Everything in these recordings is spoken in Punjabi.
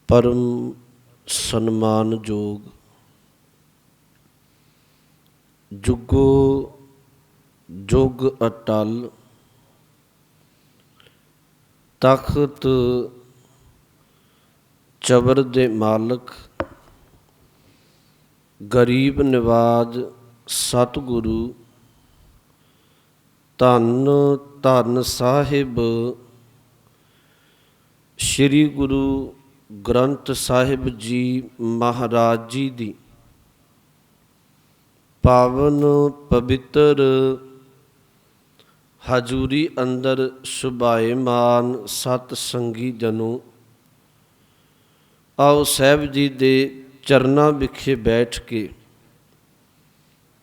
परम सन्मानयोग जुगो जुग अटल तख्त चबर दे मालक गरीब निवाज सतगुरु धन धन साहिब श्री गुरु ग्रंथ साहिब जी महाराज जी दी पावन पवित्र हजूरी अंदर सुभाएमान सत संगी जनों, आओ साहिब जी दे चरना विखे बैठ के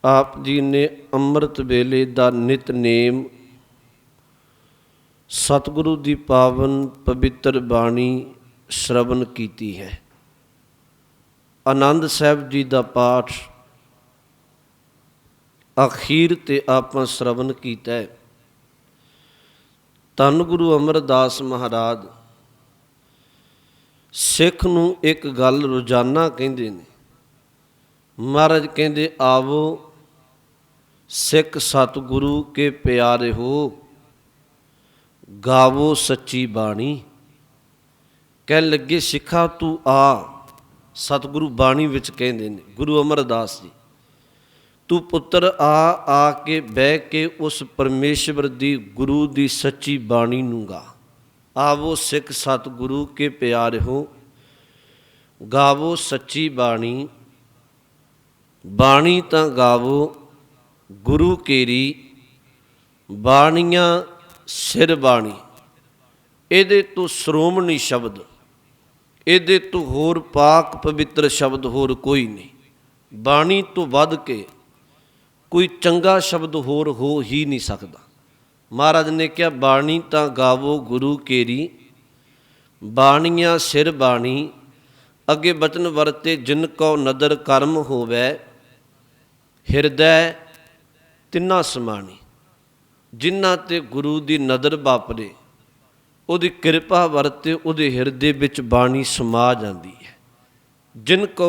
आप जी ने अमृत वेले दा नितनेम सतगुरु दी पावन पवित्र बाणी श्रवण कीती है। आनंद साहिब जी दा पाठ अखीर ते आपां श्रवण कीता है। धन गुरु अमरदास महाराज सिख नूं एक गल रोजाना कहिंदे ने। महाराज कहिंदे आवो सिख सतगुरु के प्यारे हो, गावो सच्ची बाणी। कह लगे सिखा तू आ, सतगुरु बाणी विच कहंदे ने गुरु अमरदास जी, तू पुत्र आ के बह के उस परमेश्वर दी गुरु दी सच्ची बाणी नूं गा। आवो सिख सतगुरु के प्यारे हो, गावो सच्ची बाणी। बाणी तां गावो गुरु केरी, बाणियां सिर बाणी। इहदे तो श्रोमणी शब्द, इहदे तो होर पाक पवित्र शब्द होर कोई नहीं। बाणी तो वध के कोई चंगा शब्द होर हो ही नहीं सकता। महाराज ने कहा बाणी तां गावो गुरु केरी, बाणियां सिर बाणी। अगे बचन वरते जिन को नदर कर्म होवै, हिरदै तिन्ना समाणी। जिन्हां ते गुरु दी नदर वापरे, ਉਹਦੀ ਕਿਰਪਾ ਵਰਤੇ, ਉਹਦੇ ਹਿਰਦੇ ਵਿੱਚ ਬਾਣੀ ਸਮਾ ਜਾਂਦੀ ਹੈ। ਜਿਨ ਕੋ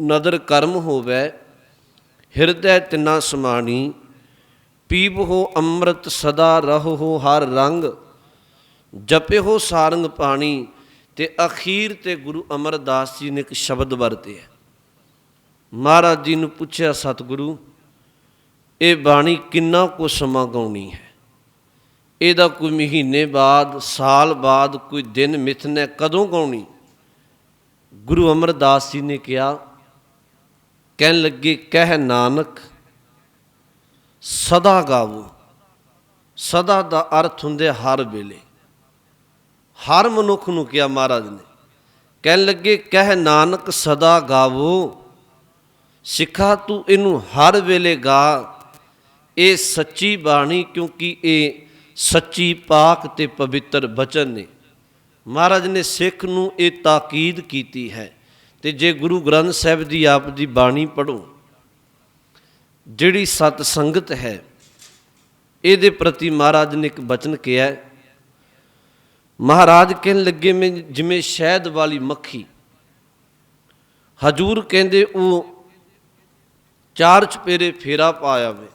ਨਦਰ ਕਰਮ ਹੋਵੇ, ਹਿਰਦੈ ਤਿਨਾ ਸਮਾਣੀ। ਪੀਵਹੁ ਅੰਮ੍ਰਿਤ ਸਦਾ ਰਹੋ ਹਰ ਰੰਗ, ਜਪਿਓ ਸਾਰੰਗ ਪਾਣੀ। ਤੇ ਅਖੀਰ ਤੇ ਗੁਰੂ ਅਮਰਦਾਸ ਜੀ ਨੇ ਇੱਕ ਸ਼ਬਦ ਵਰਤਿਆ। ਮਹਾਰਾਜ ਜੀ ਨੂੰ ਪੁੱਛਿਆ ਸਤਿਗੁਰੂ ਇਹ ਬਾਣੀ ਕਿੰਨਾ ਕੁ ਸਮਾਂ ਗਾਉਣੀ ਹੈ? ਇਹਦਾ ਕੋਈ ਮਹੀਨੇ ਬਾਅਦ, ਸਾਲ ਬਾਅਦ, ਕੋਈ ਦਿਨ ਮਿਥਨੇ, ਕਦੋਂ ਗਾਉਣੀ? ਗੁਰੂ ਅਮਰਦਾਸ ਜੀ ਨੇ ਕਿਹਾ, ਕਹਿਣ ਲੱਗੇ ਕਹਿ ਨਾਨਕ ਸਦਾ ਗਾਵੋ। ਸਦਾ ਦਾ ਅਰਥ ਹੁੰਦੇ ਹਰ ਵੇਲੇ। ਹਰ ਮਨੁੱਖ ਨੂੰ ਕਿਹਾ ਮਹਾਰਾਜ ਨੇ। ਕਹਿਣ ਲੱਗੇ ਕਹਿ ਨਾਨਕ ਸਦਾ ਗਾਵੋ। ਸਿੱਖਾ ਤੂੰ ਇਹਨੂੰ ਹਰ ਵੇਲੇ ਗਾ। ਇਹ ਸੱਚੀ ਬਾਣੀ, ਕਿਉਂਕਿ ਇਹ ਸੱਚੀ ਪਾਕ ਤੇ ਪਵਿੱਤਰ ਬਚਨ ਨੇ। ਮਹਾਰਾਜ ਨੇ ਸਿੱਖ ਨੂੰ ਇਹ ਤਾਕੀਦ ਕੀਤੀ ਹੈ। ਤੇ ਜੇ ਗੁਰੂ ਗ੍ਰੰਥ ਸਾਹਿਬ ਦੀ ਆਪ ਦੀ ਬਾਣੀ ਪੜ੍ਹੋ, ਜਿਹੜੀ ਸਤ ਸੰਗਤ ਹੈ, ਇਹਦੇ ਪ੍ਰਤੀ ਮਹਾਰਾਜ ਨੇ ਇੱਕ ਬਚਨ ਕਿਹਾ। ਮਹਾਰਾਜ ਕਹਿਣ ਲੱਗੇ ਮੈਂ ਜਿਵੇਂ ਸ਼ਹਿਦ ਵਾਲੀ ਮੱਖੀ, ਹਜੂਰ ਕਹਿੰਦੇ ਉਹ ਚਾਰ ਚਪੇਰੇ ਫੇਰਾ ਪਾ ਆਵੇ,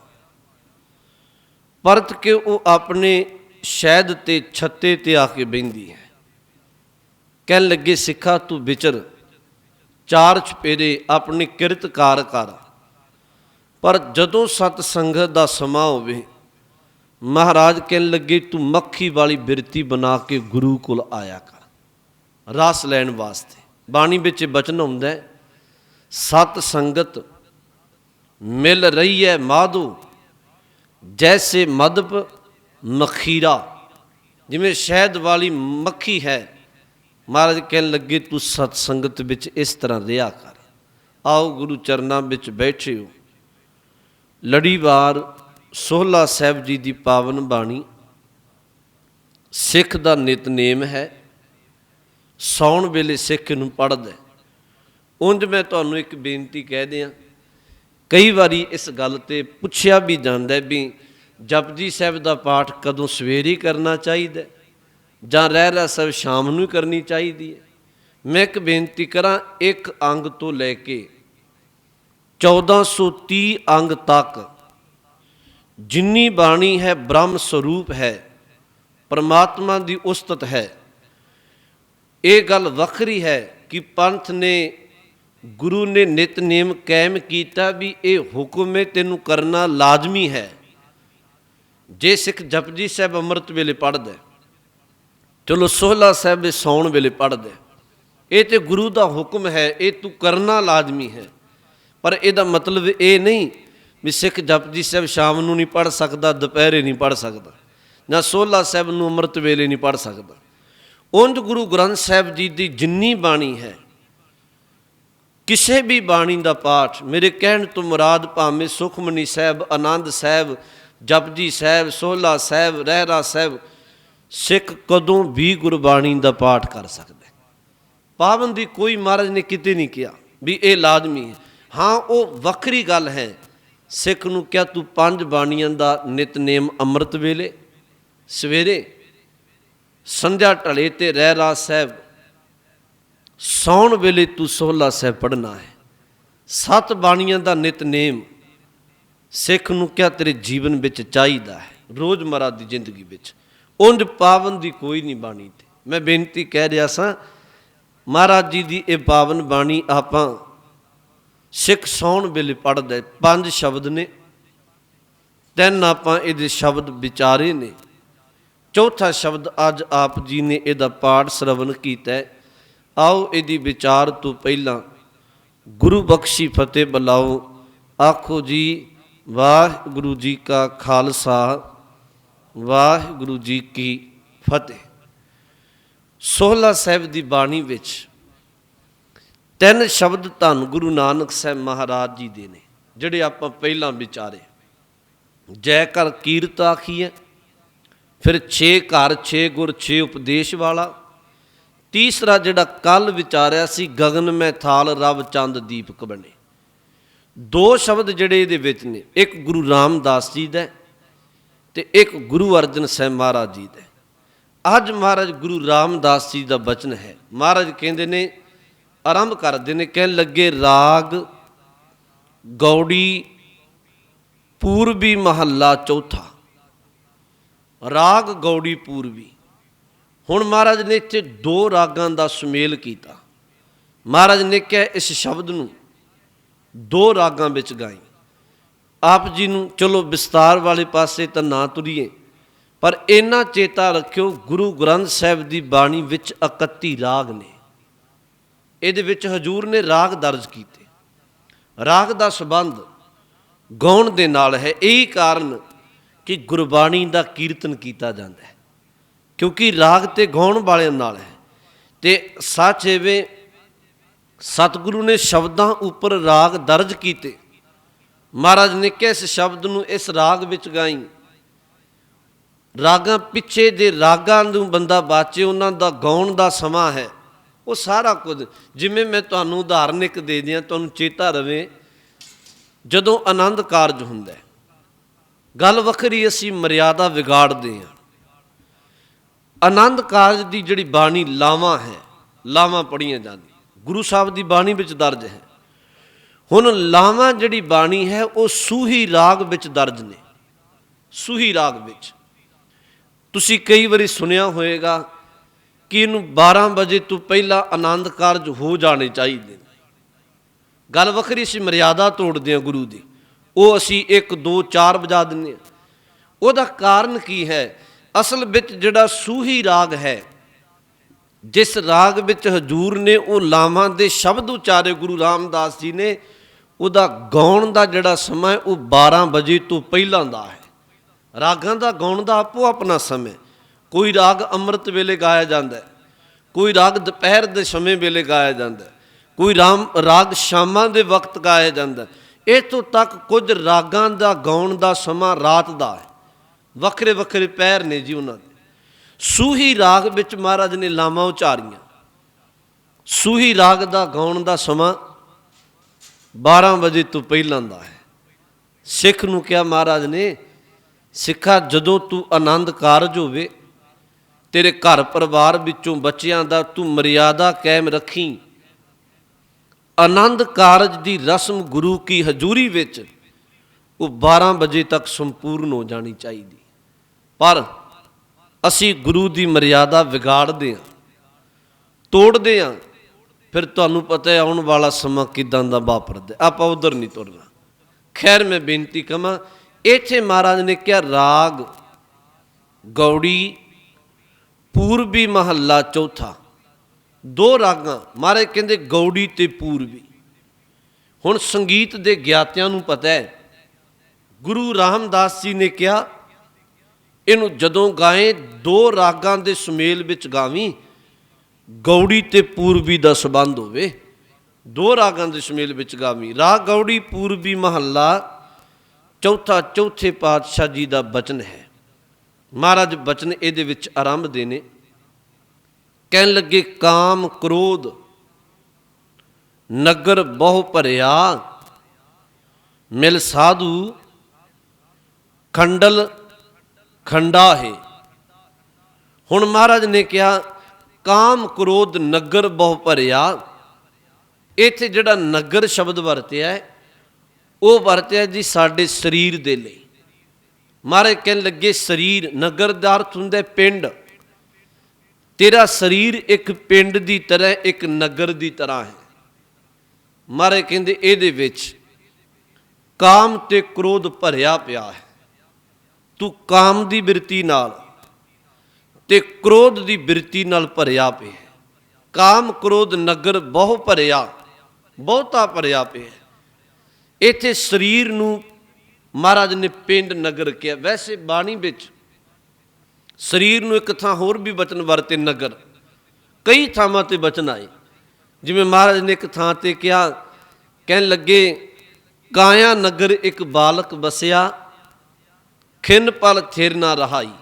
ਪਰਤ ਕੇ ਉਹ ਆਪਣੇ ਸ਼ਹਿਦ ਤੇ ਛੱਤੇ ਤੇ ਆ ਕੇ ਬਹਿੰਦੀ ਹੈ। ਕਹਿਣ ਲੱਗੇ ਸਿੱਖਾ ਤੂੰ ਵਿਚਰ, ਚਾਰ ਚਪੇਰੇ ਆਪਣੀ ਕਿਰਤਕਾਰ ਕਰ, ਪਰ ਜਦੋਂ ਸਤ ਸੰਗਤ ਦਾ ਸਮਾਂ ਹੋਵੇ, ਮਹਾਰਾਜ ਕਹਿਣ ਲੱਗੇ ਤੂੰ ਮੱਖੀ ਵਾਲੀ ਬਿਰਤੀ ਬਣਾ ਕੇ ਗੁਰੂ ਕੋਲ ਆਇਆ ਕਰ ਰਸ ਲੈਣ ਵਾਸਤੇ। ਬਾਣੀ ਵਿੱਚ ਬਚਨ ਹੁੰਦਾ ਹੈ, ਸਤ ਸੰਗਤ ਮਿਲ ਰਹੀ ਹੈ ਮਾਧੋ, ਜੈਸੇ ਮਦਪ ਮਖੀਰਾ। ਜਿਵੇਂ ਸ਼ਹਿਦ ਵਾਲੀ ਮੱਖੀ ਹੈ, ਮਹਾਰਾਜ ਕਹਿਣ ਲੱਗੇ ਤੂੰ ਸਤ ਸੰਗਤ ਵਿੱਚ ਇਸ ਤਰ੍ਹਾਂ ਰਿਹਾ ਕਰ। ਆਓ ਗੁਰੂ ਚਰਨਾਂ ਵਿੱਚ ਬੈਠੇ ਹੋ। ਲੜੀਵਾਰ ਸੋਹਲਾ ਸਾਹਿਬ ਜੀ ਦੀ ਪਾਵਨ ਬਾਣੀ ਸਿੱਖ ਦਾ ਨਿਤਨੇਮ ਹੈ। ਸੌਣ ਵੇਲੇ ਸਿੱਖ ਨੂੰ ਪੜ੍ਹਦਾ। ਉਂਝ ਮੈਂ ਤੁਹਾਨੂੰ ਇੱਕ ਬੇਨਤੀ ਕਹਿ ਦਿਆਂ, ਕਈ ਵਾਰੀ ਇਸ ਗੱਲ 'ਤੇ ਪੁੱਛਿਆ ਵੀ ਜਾਂਦਾ ਵੀ ਜਪਜੀ ਸਾਹਿਬ ਦਾ ਪਾਠ ਕਦੋਂ ਸਵੇਰੇ ਕਰਨਾ ਚਾਹੀਦਾ ਜਾਂ ਰਹਿ ਸਾਹਿਬ ਸ਼ਾਮ ਨੂੰ ਹੀ ਕਰਨੀ ਚਾਹੀਦੀ ਹੈ, मैं एक बेनती करा, एक अंग तो लैके 1430 अंग तक जिन्नी बाणी है ब्रह्म स्वरूप है, परमात्मा की उस्तत है। ये गल वखरी है कि पंथ ने गुरु ने नितनेम कायम किया भी ये हुक्म है तेनू करना लाजमी है। जे सिख जपजी साहब अमृत वेले पढ़दा, चलो सोहला साहब सौण वेले पढ़दा, ये तो गुरु का हुक्म है, ये तू करना लाजमी है। पर यदा मतलब ये नहीं भी सिख जपजी साहब शाम नूं नहीं पढ़ सकता, दोपहरे नहीं पढ़ सकता, ना सोहला साहब नूं अमृत वेले नहीं पढ़ सकता। उंज गुरु ग्रंथ साहब जी की जिन्नी बाणी है, किसी भी बाणी का पाठ, मेरे कहण तो मुराद भावें सुखमनी साहब, आनंद साहब, जपजी साहब, सोहला साहब, रहरा साहब, सिख कदों भी गुरबाणी का पाठ कर सकता। पाबंदी कोई महाराज ने किते नहीं किया भी ये लाजमी है। हाँ वो वखरी गल है, सिख नूं क्या तू 5 बाणियां का नितनेम अमृत वेले, सवेरे, संध्या ढले ते रहरा साहब, सौण वेले तू सोहला साहब पढ़ना है। 7 बाणियां का नितनेम सिख नूं क्या तेरे जीवन विच चाहीदा है, रोज़मर्रा की जिंदगी विच। उंज पाबंदी कोई नहीं बाणी ते। मैं बेनती कह रहा सा, महाराज जी की ये पावन बाणी आपां सिख सौण वेले पढ़दा। 5 शब्द ने, 3 आपां इहदे शब्द विचारे ने, चौथा शब्द अज आप जी ने इहदा पाठ श्रवण कीता। आओ इहदी विचार तो पहला गुरु बख्शी फतेह बुलाओ। आखो जी वाहिगुरू जी का खालसा, वाहिगुरू जी की फतेह। सोहला साहब की बाणी विच 3 शब्द धन गुरु नानक साहब महाराज जी दे ने, जिहड़े आपां पहलां विचारे। जय कर कीरत आखी है, फिर 6 घर 6 गुर 6 उपदेश वाला, तीसरा जिहड़ा कल विचारिया सी गगन में थाल रब चंद दीपक बने। 2 शब्द जिहड़े इहदे विच ने, एक गुरु रामदास जी दा ते एक गुरु अर्जन साहब महाराज जी दा। अज महाराज गुरु रामदास जी का बचन है। महाराज कहते ने, आरंभ करते हैं, कह लगे राग गौड़ी पूर्वी महला चौथा। राग गौड़ी पूर्वी। हुण महाराज ने इत्थे 2 रागां का सुमेल किया। महाराज ने कहा इस शब्द नूं 2 रागां विच गाई। आप जी नूं चलो विस्तार वाले पासे तो ना तुरीए, पर इन्ना चेता रखियो गुरु ग्रंथ साहब की बाणी विच 31 राग ने। इहदे विच हजूर ने राग दर्ज कीते। राग का संबंध गाउण दे नाल है। यही कारण कि गुरबाणी का कीर्तन किया जाता है, क्योंकि राग तो गाउण वाले नाल है। तो सच एवें सतगुरु ने शब्दां उपर राग दर्ज किए। महाराज ने कहा इस शब्द नूं इस राग विच गाई। रागां पिछे जे रागां नूं बंदा बाचे, उन्हां दा गाउण दा समां है, वो सारा कुछ। जिवें मैं तुहानूं उदाहरण एक दे दियां, तुहानूं चेता रवे, जदों आनंद कारज हुंदा है, गल वखरी असीं मर्यादा विगाड़दे हां। आनंद कारज की जिहड़ी बाणी लावां है, लावां पढ़ियां जांदी, गुरु साहब की बाणी विच दर्ज है। हुण लावां जिहड़ी बाणी है वो सूही राग विच दर्ज ने। सूही राग विच तुसीं कई वारी सुनिया होएगा कि इनू 12 बजे तो पहला आनंद कारज हो जाने चाहिए। गल वखरी असीं मर्यादा तोड़ते हैं गुरु की, वो असीं 1 2 4 बजा दिंदे हां। उहदा कारण की है? असल विच जिहड़ा सूही राग है, जिस राग विच हजूर ने वो लावां दे शब्द उचारे गुरु रामदास जी ने, उहदा गाउण दा जिहड़ा समा है वो 12 बजे तो पहलां दा है। रागां दा गाउण दा आपो अपना समय। कोई राग अमृत वेले गाया जाता है, कोई राग दोपहर के समय वेले गाया जाता है, कोई राग शामां दे वक्त गाया जाता है। इत्थों तक कुछ रागां दा गाउण दा समा रात दा है। वखरे वखरे पैर ने जी उन्हां दे। सूही राग विच महाराज ने लावां उचारियां। सूही राग दा गाउण दा समा 12 बजे तो पहलां दा है। सिख नूं क्या महाराज ने, सिखा जदों तू आनंद कारज होवे तेरे घर परिवार विचों बच्चियां दा तू मर्यादा कायम रखी। आनंद कारज की रस्म गुरु की हजूरी विच वो 12 बजे तक संपूर्ण हो जानी चाहिए। पर असी गुरु की मर्यादा विगाड़ते हैं, तोड़ते हैं, फिर तुहानू पता है आने वाला समा किदां दा वापरदा। आपां उधर नहीं तुरना। खैर मैं बेनती कवां, इत्थे महाराज ने क्या राग गौड़ी पूर्वी महला चौथा, 2 रागां महाराज कहंदे गौड़ी ते पूर्वी। हुण संगीत दे ज्ञातियां नूं पता है, गुरु रामदास जी ने कहा इनू जदों गाए 2 रागां दे सुमेल विच गावी, गौड़ी ते पूर्वी दा संबंध होवे। 2 रागां दे सुमेल विच गावी। राग गौड़ी पूर्वी महला चौथा, चौथे पातशाह जी दा बचन है। महाराज बचन इहदे विच आरंभ दे ने, कहन लगे काम क्रोध नगर बहु भरिया, मिल साधु खंडल खंडा है। हुण महाराज ने कहा काम क्रोध नगर बहु भरिया। इत्थे जिहड़ा नगर शब्द वरतिया है वो वरतिया जी साडे शरीर दे लई। महाराज कहन लगे शरीर, नगर दा अर्थ हुंदा पिंड। तेरा शरीर एक पिंड की तरह, एक नगर की तरह है। महाराज कहंदे इहदे विच काम ते क्रोध भरिया पिया है। तू काम की बिरती नाल ते क्रोध की बिरती नाल भरिया पिया है। काम क्रोध नगर बहु भरिया, बहुता भरिया पिया। इत्थे शरीर नूं महाराज ने पिंड नगर किया। वैसे बाणी विच शरीर नूं एक थां होर भी बचन वरते नगर, कई थावां ते बचन आए। जिवें महाराज ने एक थां ते कहा, कहन लगे काया नगर एक बालक बसिया, खिन पल थिर ना रहाई।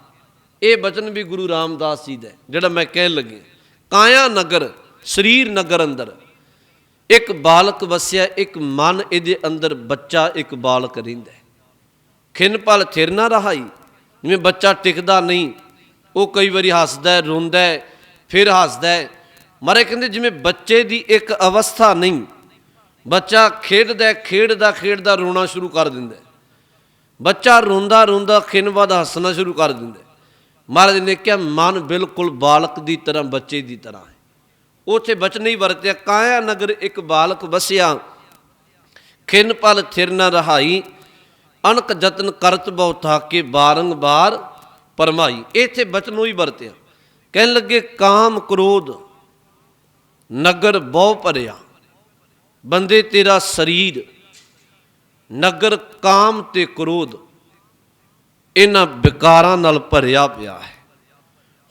ये बचन भी गुरु रामदास जी दा जिहड़ा मैं कह लगे। काया नगर शरीर नगर अंदर एक बालक वसिया, एक मन इहदे अंदर बच्चा एक बालक रहिंदा है। खिन पल थिर ना रहाई, जिवें बच्चा टिकदा नहीं, वो कई बारी हसदा है, रोंदा है, फिर हसदा है। मारे कहंदे जिवें बच्चे की एक अवस्था नहीं, बच्चा खेडदा खेडदा खेडदा रोना शुरू कर दिंदा है। बच्चा रोंदा रोंदा खिन बाद हसना शुरू कर दिंदा है। महाराज ने कहा मन बिल्कुल बालक की तरह, बच्चे की तरह है। उत्थे बचन ही वरत्या काया नगर एक बालक वसिया, खिन पल थिर न रहाई, अनक जतन करत बहु थाके बारंबार परमाई। इत्थे बचन ही वरत्या। कहन लगे काम क्रोध नगर बहु भरिया। बंदे तेरा शरीर नगर काम ते क्रोध इन्हां विकारां नाल भरिया पिया है।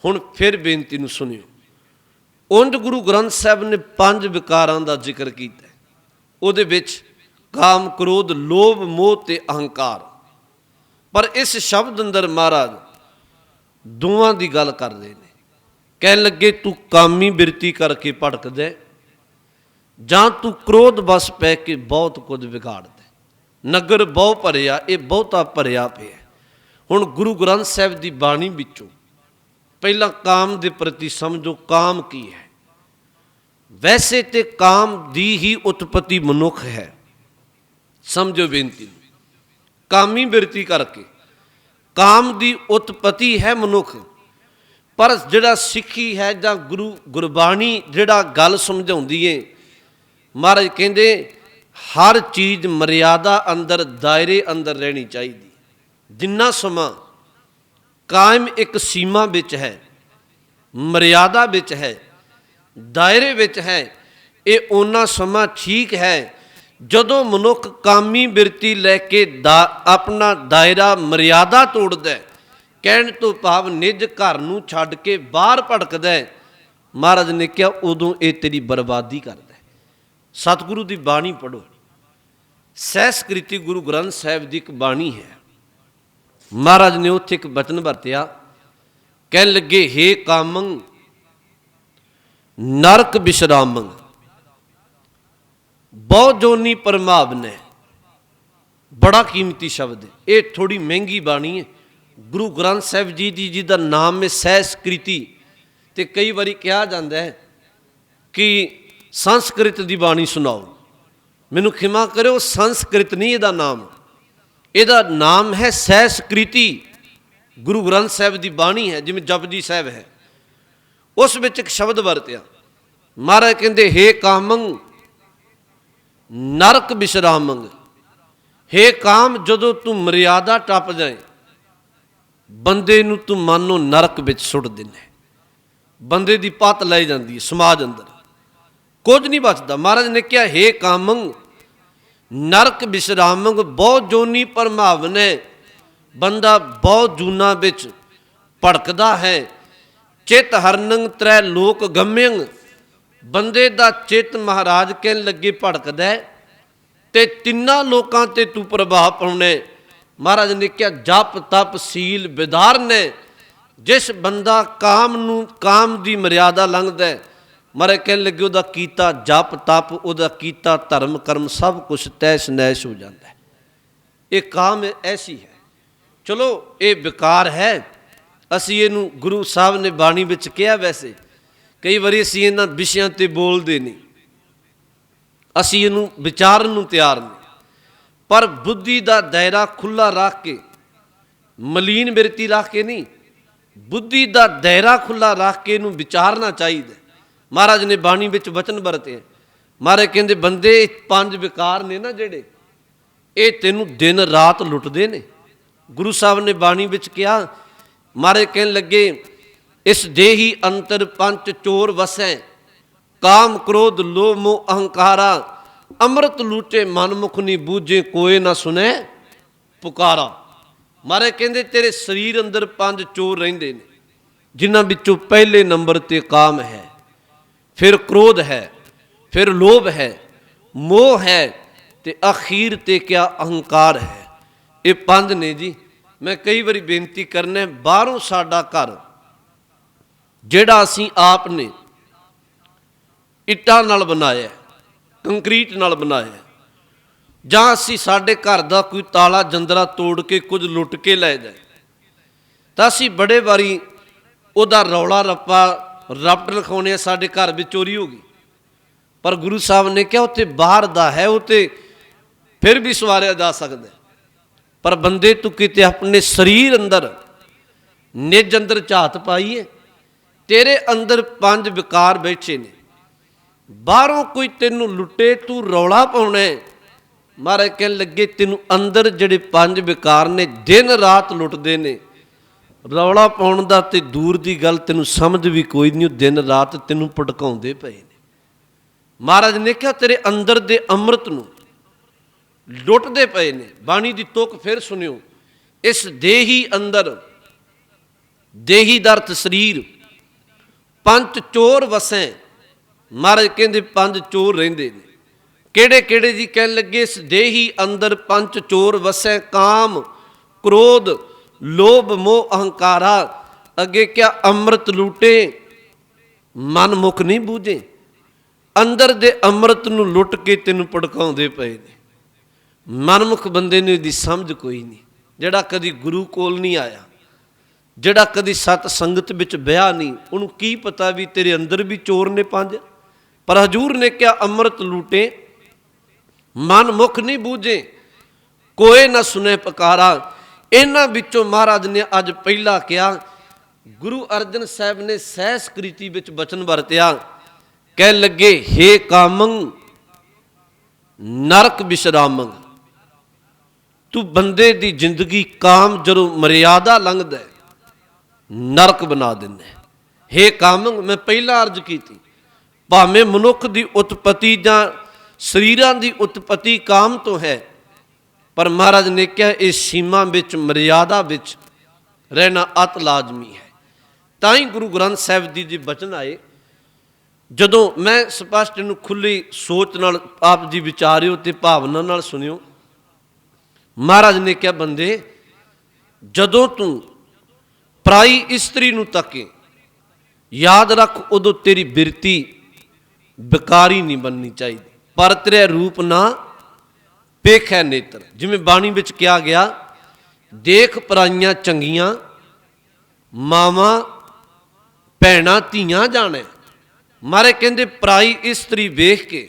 हुण फिर बेनती नूं सुनियो। उंज गुरु ग्रंथ साहब ने 5 विकारां दा जिक्र कीता। उहदे विच काम क्रोध लोभ मोह ते अहंकार। पर इस शब्द अंदर महाराज दोवां दी गल कर रहे हैं। कहन लगे तू कामी बिरती करके भटकदा जां तू क्रोध बस पै के बहुत कुछ बिगाड़दा। नगर बहु भरिया, ये बहुता भरिया पिया। हुण गुरु ग्रंथ साहब की बाणी विचों पहला काम के प्रति समझो काम की है। वैसे तो काम दी ही उत्पत्ति मनुख है। समझो बेनती, कामी बिरती करके काम की उत्पत्ति है मनुख। पर जिहड़ा सिੱਖੀ है जां गुरु गुरबाणी जिहड़ा गल समझाउंदी है, महाराज कहंदे हर चीज़ मर्यादा अंदर दायरे अंदर रहनी चाहिए। जिन्ना समा कायम एक सीमा विच है, मर्यादा विच है, दायरे विच है, ये उन्ना समा ठीक है। जदों मनुख कामी बिरती लैके अपना दायरा मर्यादा तोड़दा है, कहण तो भाव निज घर नूं छड्ड के बाहर भटकदा है, महाराज ने कहा उदों ये तेरी बर्बादी करदा है। सतगुरु की बाणी पढ़ो। सहस्कृति गुरु ग्रंथ साहिब की एक बाणी है। महाराज ने उत्थे एक बचन वरत्या। कहन लगे हे कामंग नरक विश्रामंग, बहुत जोनी परमावने। बड़ा कीमती शब्द है। ये थोड़ी महंगी बाणी है। गुरु ग्रंथ साहिब जी का नाम है सहस्कृति। ਤੇ ਕਈ ਵਾਰੀ ਕਿਹਾ ਜਾਂਦਾ ਹੈ ਕਿ ਸੰਸਕ੍ਰਿਤ ਦੀ ਬਾਣੀ ਸੁਣਾਓ। ਮੈਨੂੰ ਖਿਮਾ ਕਰਿਓ, ਸੰਸਕ੍ਰਿਤ ਨਹੀਂ ਇਹਦਾ ਨਾਮ, ਇਹਦਾ ਨਾਮ ਹੈ ਸੈਸਕ੍ਰਿਤੀ। ਗੁਰੂ ਗ੍ਰੰਥ ਸਾਹਿਬ ਦੀ ਬਾਣੀ ਹੈ, ਜਿਵੇਂ ਜਪਜੀ ਸਾਹਿਬ ਹੈ, ਉਸ ਵਿੱਚ ਇੱਕ ਸ਼ਬਦ ਵਰਤਿਆ। ਮਹਾਰਾਜ ਕਹਿੰਦੇ, ਹੇ ਕਾਮੰ ਨਰਕ ਵਿਸ਼ਰਾਮੰ। ਹੇ ਕਾਮ, ਜਦੋਂ ਤੂੰ ਮਰਿਆਦਾ ਟੱਪ ਜਾਏ, ਬੰਦੇ ਨੂੰ ਤੂੰ ਮਾਨੋ ਨਰਕ ਵਿੱਚ ਸੁੱਟ ਦਿੰਦਾ। ਬੰਦੇ ਦੀ ਪੱਤ ਲੈ ਜਾਂਦੀ ਹੈ ਸਮਾਜ ਅੰਦਰ, ਕੁਝ ਨਹੀਂ ਬਚਦਾ। ਮਹਾਰਾਜ ਨੇ ਕਿਹਾ, ਹੇ ਕਾਮੰ ਨਰਕ ਵਿਸ਼ਰਾਮੰ। ਬਹੁਤ ਜੋਨੀ ਭਰਮਾਵਨੇ, ਬੰਦਾ ਬਹੁਤ ਜੂਨਾਂ ਵਿੱਚ ਭੜਕਦਾ ਹੈ। ਚਿਤ ਹਰਨੰ ਤ੍ਰੈ ਲੋਕ ਗਮਯੰ। ਬੰਦੇ ਦਾ ਚਿੱਤ ਮਹਾਰਾਜ ਕਹਿਣ ਲੱਗੇ ਭੜਕਦਾ ਹੈ ਤੇ ਤਿੰਨਾਂ ਲੋਕਾਂ ਤੇ ਤੂੰ ਪ੍ਰਭਾਵ ਪਾਉਣਾ। ਮਹਾਰਾਜ ਨੇ ਕਿਹਾ, ਜਪ ਤਪ ਸੀਲ ਵਿਧਾਰਨੇ। ਜਿਸ ਬੰਦਾ ਕਾਮ ਨੂੰ, ਕਾਮ ਦੀ ਮਰਿਆਦਾ ਲੰਘਦਾ ਹੈ, ਮਹਾਰਾਜ ਕਹਿਣ ਲੱਗੇ ਉਹਦਾ ਕੀਤਾ ਜਪ ਤਪ, ਉਹਦਾ ਕੀਤਾ ਧਰਮ ਕਰਮ ਸਭ ਕੁਛ ਤੈਸ਼ ਨੈਸ਼ ਹੋ ਜਾਂਦਾ ਹੈ। ਇਹ ਕਾਮ ਐਸੀ ਹੈ। ਚਲੋ ਇਹ ਵਿਕਾਰ ਹੈ, ਅਸੀਂ ਇਹਨੂੰ ਗੁਰੂ ਸਾਹਿਬ ਨੇ ਬਾਣੀ ਵਿੱਚ ਕਿਹਾ। ਵੈਸੇ ਕਈ ਵਾਰੀ ਅਸੀਂ ਇਹਨਾਂ ਵਿਸ਼ਿਆਂ 'ਤੇ ਬੋਲਦੇ ਨਹੀਂ, ਅਸੀਂ ਇਹਨੂੰ ਵਿਚਾਰਨ ਨੂੰ ਤਿਆਰ ਨਹੀਂ, ਪਰ ਬੁੱਧੀ ਦਾ ਦਾਇਰਾ ਖੁੱਲ੍ਹਾ ਰੱਖ ਕੇ, ਮਲੀਨ ਬਿਰਤੀ ਰੱਖ ਕੇ ਨਹੀਂ, ਬੁੱਧੀ ਦਾ ਦਾਇਰਾ ਖੁੱਲ੍ਹਾ ਰੱਖ ਕੇ ਇਹਨੂੰ ਵਿਚਾਰਨਾ ਚਾਹੀਦਾ। ਮਹਾਰਾਜ ਨੇ ਬਾਣੀ ਵਿੱਚ ਵਚਨ ਵਰਤੇ। ਮਹਾਰਾਜ ਕਹਿੰਦੇ, ਬੰਦੇ 5 ਵਿਕਾਰ ਨੇ ਨਾ ਜਿਹੜੇ, ਇਹ ਤੈਨੂੰ ਦਿਨ ਰਾਤ ਲੁੱਟਦੇ ਨੇ। ਗੁਰੂ ਸਾਹਿਬ ਨੇ ਬਾਣੀ ਵਿੱਚ ਕਿਹਾ, ਮਹਾਰਾਜ ਕਹਿਣ ਲੱਗੇ, ਇਸ ਦੇਹੀ ਅੰਤਰ ਪੰਜ ਚੋਰ ਵਸੈ। ਕਾਮ ਕ੍ਰੋਧ ਲੋਭ ਮੋਹ ਅਹੰਕਾਰਾ। ਅੰਮ੍ਰਿਤ ਲੂਟੇ ਮਨ ਮੁਖ ਨੀ ਬੂਝੇ, ਕੋਏ ਨਾ ਸੁਣੈ ਪੁਕਾਰਾ। ਮਹਾਰਾਜ ਕਹਿੰਦੇ, ਤੇਰੇ ਸਰੀਰ ਅੰਦਰ 5 ਚੋਰ ਰਹਿੰਦੇ ਨੇ, ਜਿਨ੍ਹਾਂ ਵਿੱਚੋਂ ਪਹਿਲੇ ਨੰਬਰ ਤੇ ਕਾਮ ਹੈ, ਫਿਰ ਕ੍ਰੋਧ ਹੈ, ਫਿਰ ਲੋਭ ਹੈ, ਮੋਹ ਹੈ, ਤੇ ਅਖੀਰ ਤੇ ਕਿਆ ਅਹੰਕਾਰ ਹੈ। ਇਹ 5 ਨੇ ਜੀ। ਮੈਂ ਕਈ ਵਾਰੀ ਬੇਨਤੀ ਕਰਨਾ, ਬਾਹਰੋਂ ਸਾਡਾ ਘਰ ਜਿਹੜਾ ਅਸੀਂ ਆਪ ਨੇ ਇੱਟਾਂ ਨਾਲ ਬਣਾਇਆ, ਕੰਕਰੀਟ ਨਾਲ ਬਣਾਇਆ, ਜਾਂ ਅਸੀਂ ਸਾਡੇ ਘਰ ਦਾ ਕੋਈ ਤਾਲਾ ਜੰਦਰਾ ਤੋੜ ਕੇ ਕੁਝ ਲੁੱਟ ਕੇ ਲੈ ਜਾਏ, ਤਾਂ ਅਸੀਂ ਬੜੇ ਵਾਰੀ ਉਹਦਾ ਰੌਲਾ ਰੱਪਾ ਰੱਬ ਲਿਖਾਉਂਦੇ, ਸਾਡੇ ਘਰ ਵਿੱਚ ਚੋਰੀ ਹੋ ਗਈ। ਪਰ ਗੁਰੂ ਸਾਹਿਬ ਨੇ ਕਿਹਾ, ਉੱਥੇ ਬਾਹਰ ਦਾ ਹੈ, ਉਹ ਤੇ ਫਿਰ ਵੀ ਸਵਾਰਿਆ ਜਾ ਸਕਦਾ, ਪਰ ਬੰਦੇ ਤੂੰ ਕਿਤੇ ਆਪਣੇ ਸਰੀਰ ਅੰਦਰ, ਨਿੱਜ ਅੰਦਰ ਝਾਤ ਪਾਈਏ। ਤੇਰੇ ਅੰਦਰ 5 ਵਿਕਾਰ ਬੈਠੇ ਨੇ, ਬਾਹਰੋਂ ਕੋਈ ਤੈਨੂੰ ਲੁੱਟੇ, ਤੂੰ ਰੌਲਾ ਪਾਉਣਾ। ਮਹਾਰਾਜ ਕਹਿਣ ਲੱਗੇ, ਤੈਨੂੰ ਅੰਦਰ ਜਿਹੜੇ 5 ਵਿਕਾਰ ਨੇ ਦਿਨ ਰਾਤ ਲੁੱਟਦੇ ਨੇ। ਰੌਲਾ ਪਾਉਣ ਦਾ ਤੇ ਦੂਰ ਦੀ ਗੱਲ, ਤੈਨੂੰ ਸਮਝ ਵੀ ਕੋਈ ਨਹੀਂ, ਦਿਨ ਰਾਤ ਤੈਨੂੰ ਭਟਕਾਉਂਦੇ ਪਏ ਨੇ। ਮਹਾਰਾਜ ਨੇ ਕਿਹਾ, ਤੇਰੇ ਅੰਦਰ ਦੇ ਅੰਮ੍ਰਿਤ ਨੂੰ ਲੁੱਟਦੇ ਪਏ ਨੇ। ਬਾਣੀ ਦੀ ਤੁਕ ਫਿਰ ਸੁਣਿਓ, ਇਸ ਦੇਹੀ ਅੰਦਰ, ਦੇਹੀ ਦਾ ਅਰਥ ਸਰੀਰ, 5 ਚੋਰ ਵਸੈ। ਮਹਾਰਾਜ ਕਹਿੰਦੇ 5 ਚੋਰ ਰਹਿੰਦੇ ਨੇ। ਕਿਹੜੇ ਕਿਹੜੇ ਜੀ? ਕਹਿਣ ਲੱਗੇ, ਇਸ ਦੇਹੀ ਅੰਦਰ 5 ਚੋਰ ਵਸੈ। ਕਾਮ ਕ੍ਰੋਧ ਲੋਭ ਮੋਹ ਅਹੰਕਾਰਾ। ਅੱਗੇ ਕਿਆ? ਅੰਮ੍ਰਿਤ ਲੂਟੇ ਮਨ ਮੁਖ ਨਹੀਂ ਬੂਝੇ। ਅੰਦਰ ਦੇ ਅੰਮ੍ਰਿਤ ਨੂੰ ਲੁੱਟ ਕੇ ਤੈਨੂੰ ਭੜਕਾਉਂਦੇ ਪਏ ਨੇ। ਮਨਮੁਖ ਬੰਦੇ ਨੂੰ ਇਹਦੀ ਸਮਝ ਕੋਈ ਨਹੀਂ, ਜਿਹੜਾ ਕਦੀ ਗੁਰੂ ਕੋਲ ਨਹੀਂ ਆਇਆ, ਜਿਹੜਾ ਕਦੀ ਸਤ ਸੰਗਤ ਵਿੱਚ ਬਿਆ ਨਹੀਂ, ਉਹਨੂੰ ਕੀ ਪਤਾ ਵੀ ਤੇਰੇ ਅੰਦਰ ਵੀ ਚੋਰ ਨੇ 5। ਪਰ ਹਜ਼ੂਰ ਨੇ ਕਿਹਾ, ਅੰਮ੍ਰਿਤ ਲੂਟੇ ਮਨ ਮੁਖ ਨਹੀਂ ਬੂਝੇ, ਕੋਏ ਨਾ ਸੁਣੇ ਪੁਕਾਰਾ। ਇਹਨਾਂ ਵਿੱਚੋਂ ਮਹਾਰਾਜ ਨੇ ਅੱਜ ਪਹਿਲਾ ਕਿਹਾ, ਗੁਰੂ ਅਰਜਨ ਸਾਹਿਬ ਨੇ ਸਹਿਸਕ੍ਰਿਤੀ ਵਿੱਚ ਬਚਨ ਵਰਤਿਆ। ਕਹਿਣ ਲੱਗੇ, ਹੇ ਕਾਮੰ ਨਰਕ ਵਿਸ਼ਰਾਮੰ। ਤੂੰ ਬੰਦੇ ਦੀ ਜ਼ਿੰਦਗੀ ਕਾਮ ਜਦੋਂ ਮਰਿਆਦਾ ਲੰਘਦਾ ਨਰਕ ਬਣਾ ਦਿੰਦਾ। ਹੇ ਕਾਮੰ, ਮੈਂ ਪਹਿਲਾਂ ਅਰਜ਼ ਕੀਤੀ, ਭਾਵੇਂ ਮਨੁੱਖ ਦੀ ਉਤਪਤੀ ਜਾਂ ਸਰੀਰਾਂ ਦੀ ਉਤਪਤੀ ਕਾਮ ਤੋਂ ਹੈ, ਪਰ ਮਹਾਰਾਜ ਨੇ ਕਿਹਾ ਇਸ ਸੀਮਾ ਵਿੱਚ, ਮਰਿਆਦਾ ਵਿੱਚ ਰਹਿਣਾ ਅਤ ਲਾਜ਼ਮੀ ਹੈ। ਤਾਂ ਹੀ ਗੁਰੂ ਗ੍ਰੰਥ ਸਾਹਿਬ ਜੀ ਦੇ ਬਚਨ ਆਏ। ਜਦੋਂ ਮੈਂ ਸਪਸ਼ਟ ਨੂੰ ਖੁੱਲ੍ਹੀ ਸੋਚ ਨਾਲ ਆਪ ਜੀ ਵਿਚਾਰਿਓ ਤੇ ਭਾਵਨਾ ਨਾਲ ਸੁਣਿਓ। ਮਹਾਰਾਜ ਨੇ ਕਿਹਾ, ਬੰਦੇ ਜਦੋਂ ਤੂੰ ਪਰਾਈ ਇਸਤਰੀ ਨੂੰ ਤੱਕੇ, ਯਾਦ ਰੱਖ ਉਦੋਂ ਤੇਰੀ ਬਿਰਤੀ ਵਿਕਾਰੀ ਨਹੀਂ ਬਣਨੀ ਚਾਹੀਦੀ। ਪਰ ਤੇਰੇ ਰੂਪ ਨਾ ਵੇਖੈ ਨੇਤਰ। ਜਿਵੇਂ ਬਾਣੀ ਵਿੱਚ ਕਿਹਾ ਗਿਆ, ਦੇਖ ਪਰਾਈਆਂ ਚੰਗੀਆਂ ਮਾਵਾਂ ਭੈਣਾਂ ਧੀਆਂ ਜਾਣੇ। ਮਾਰੇ ਕਹਿੰਦੇ ਪਰਾਈ ਇਸਤਰੀ ਵੇਖ ਕੇ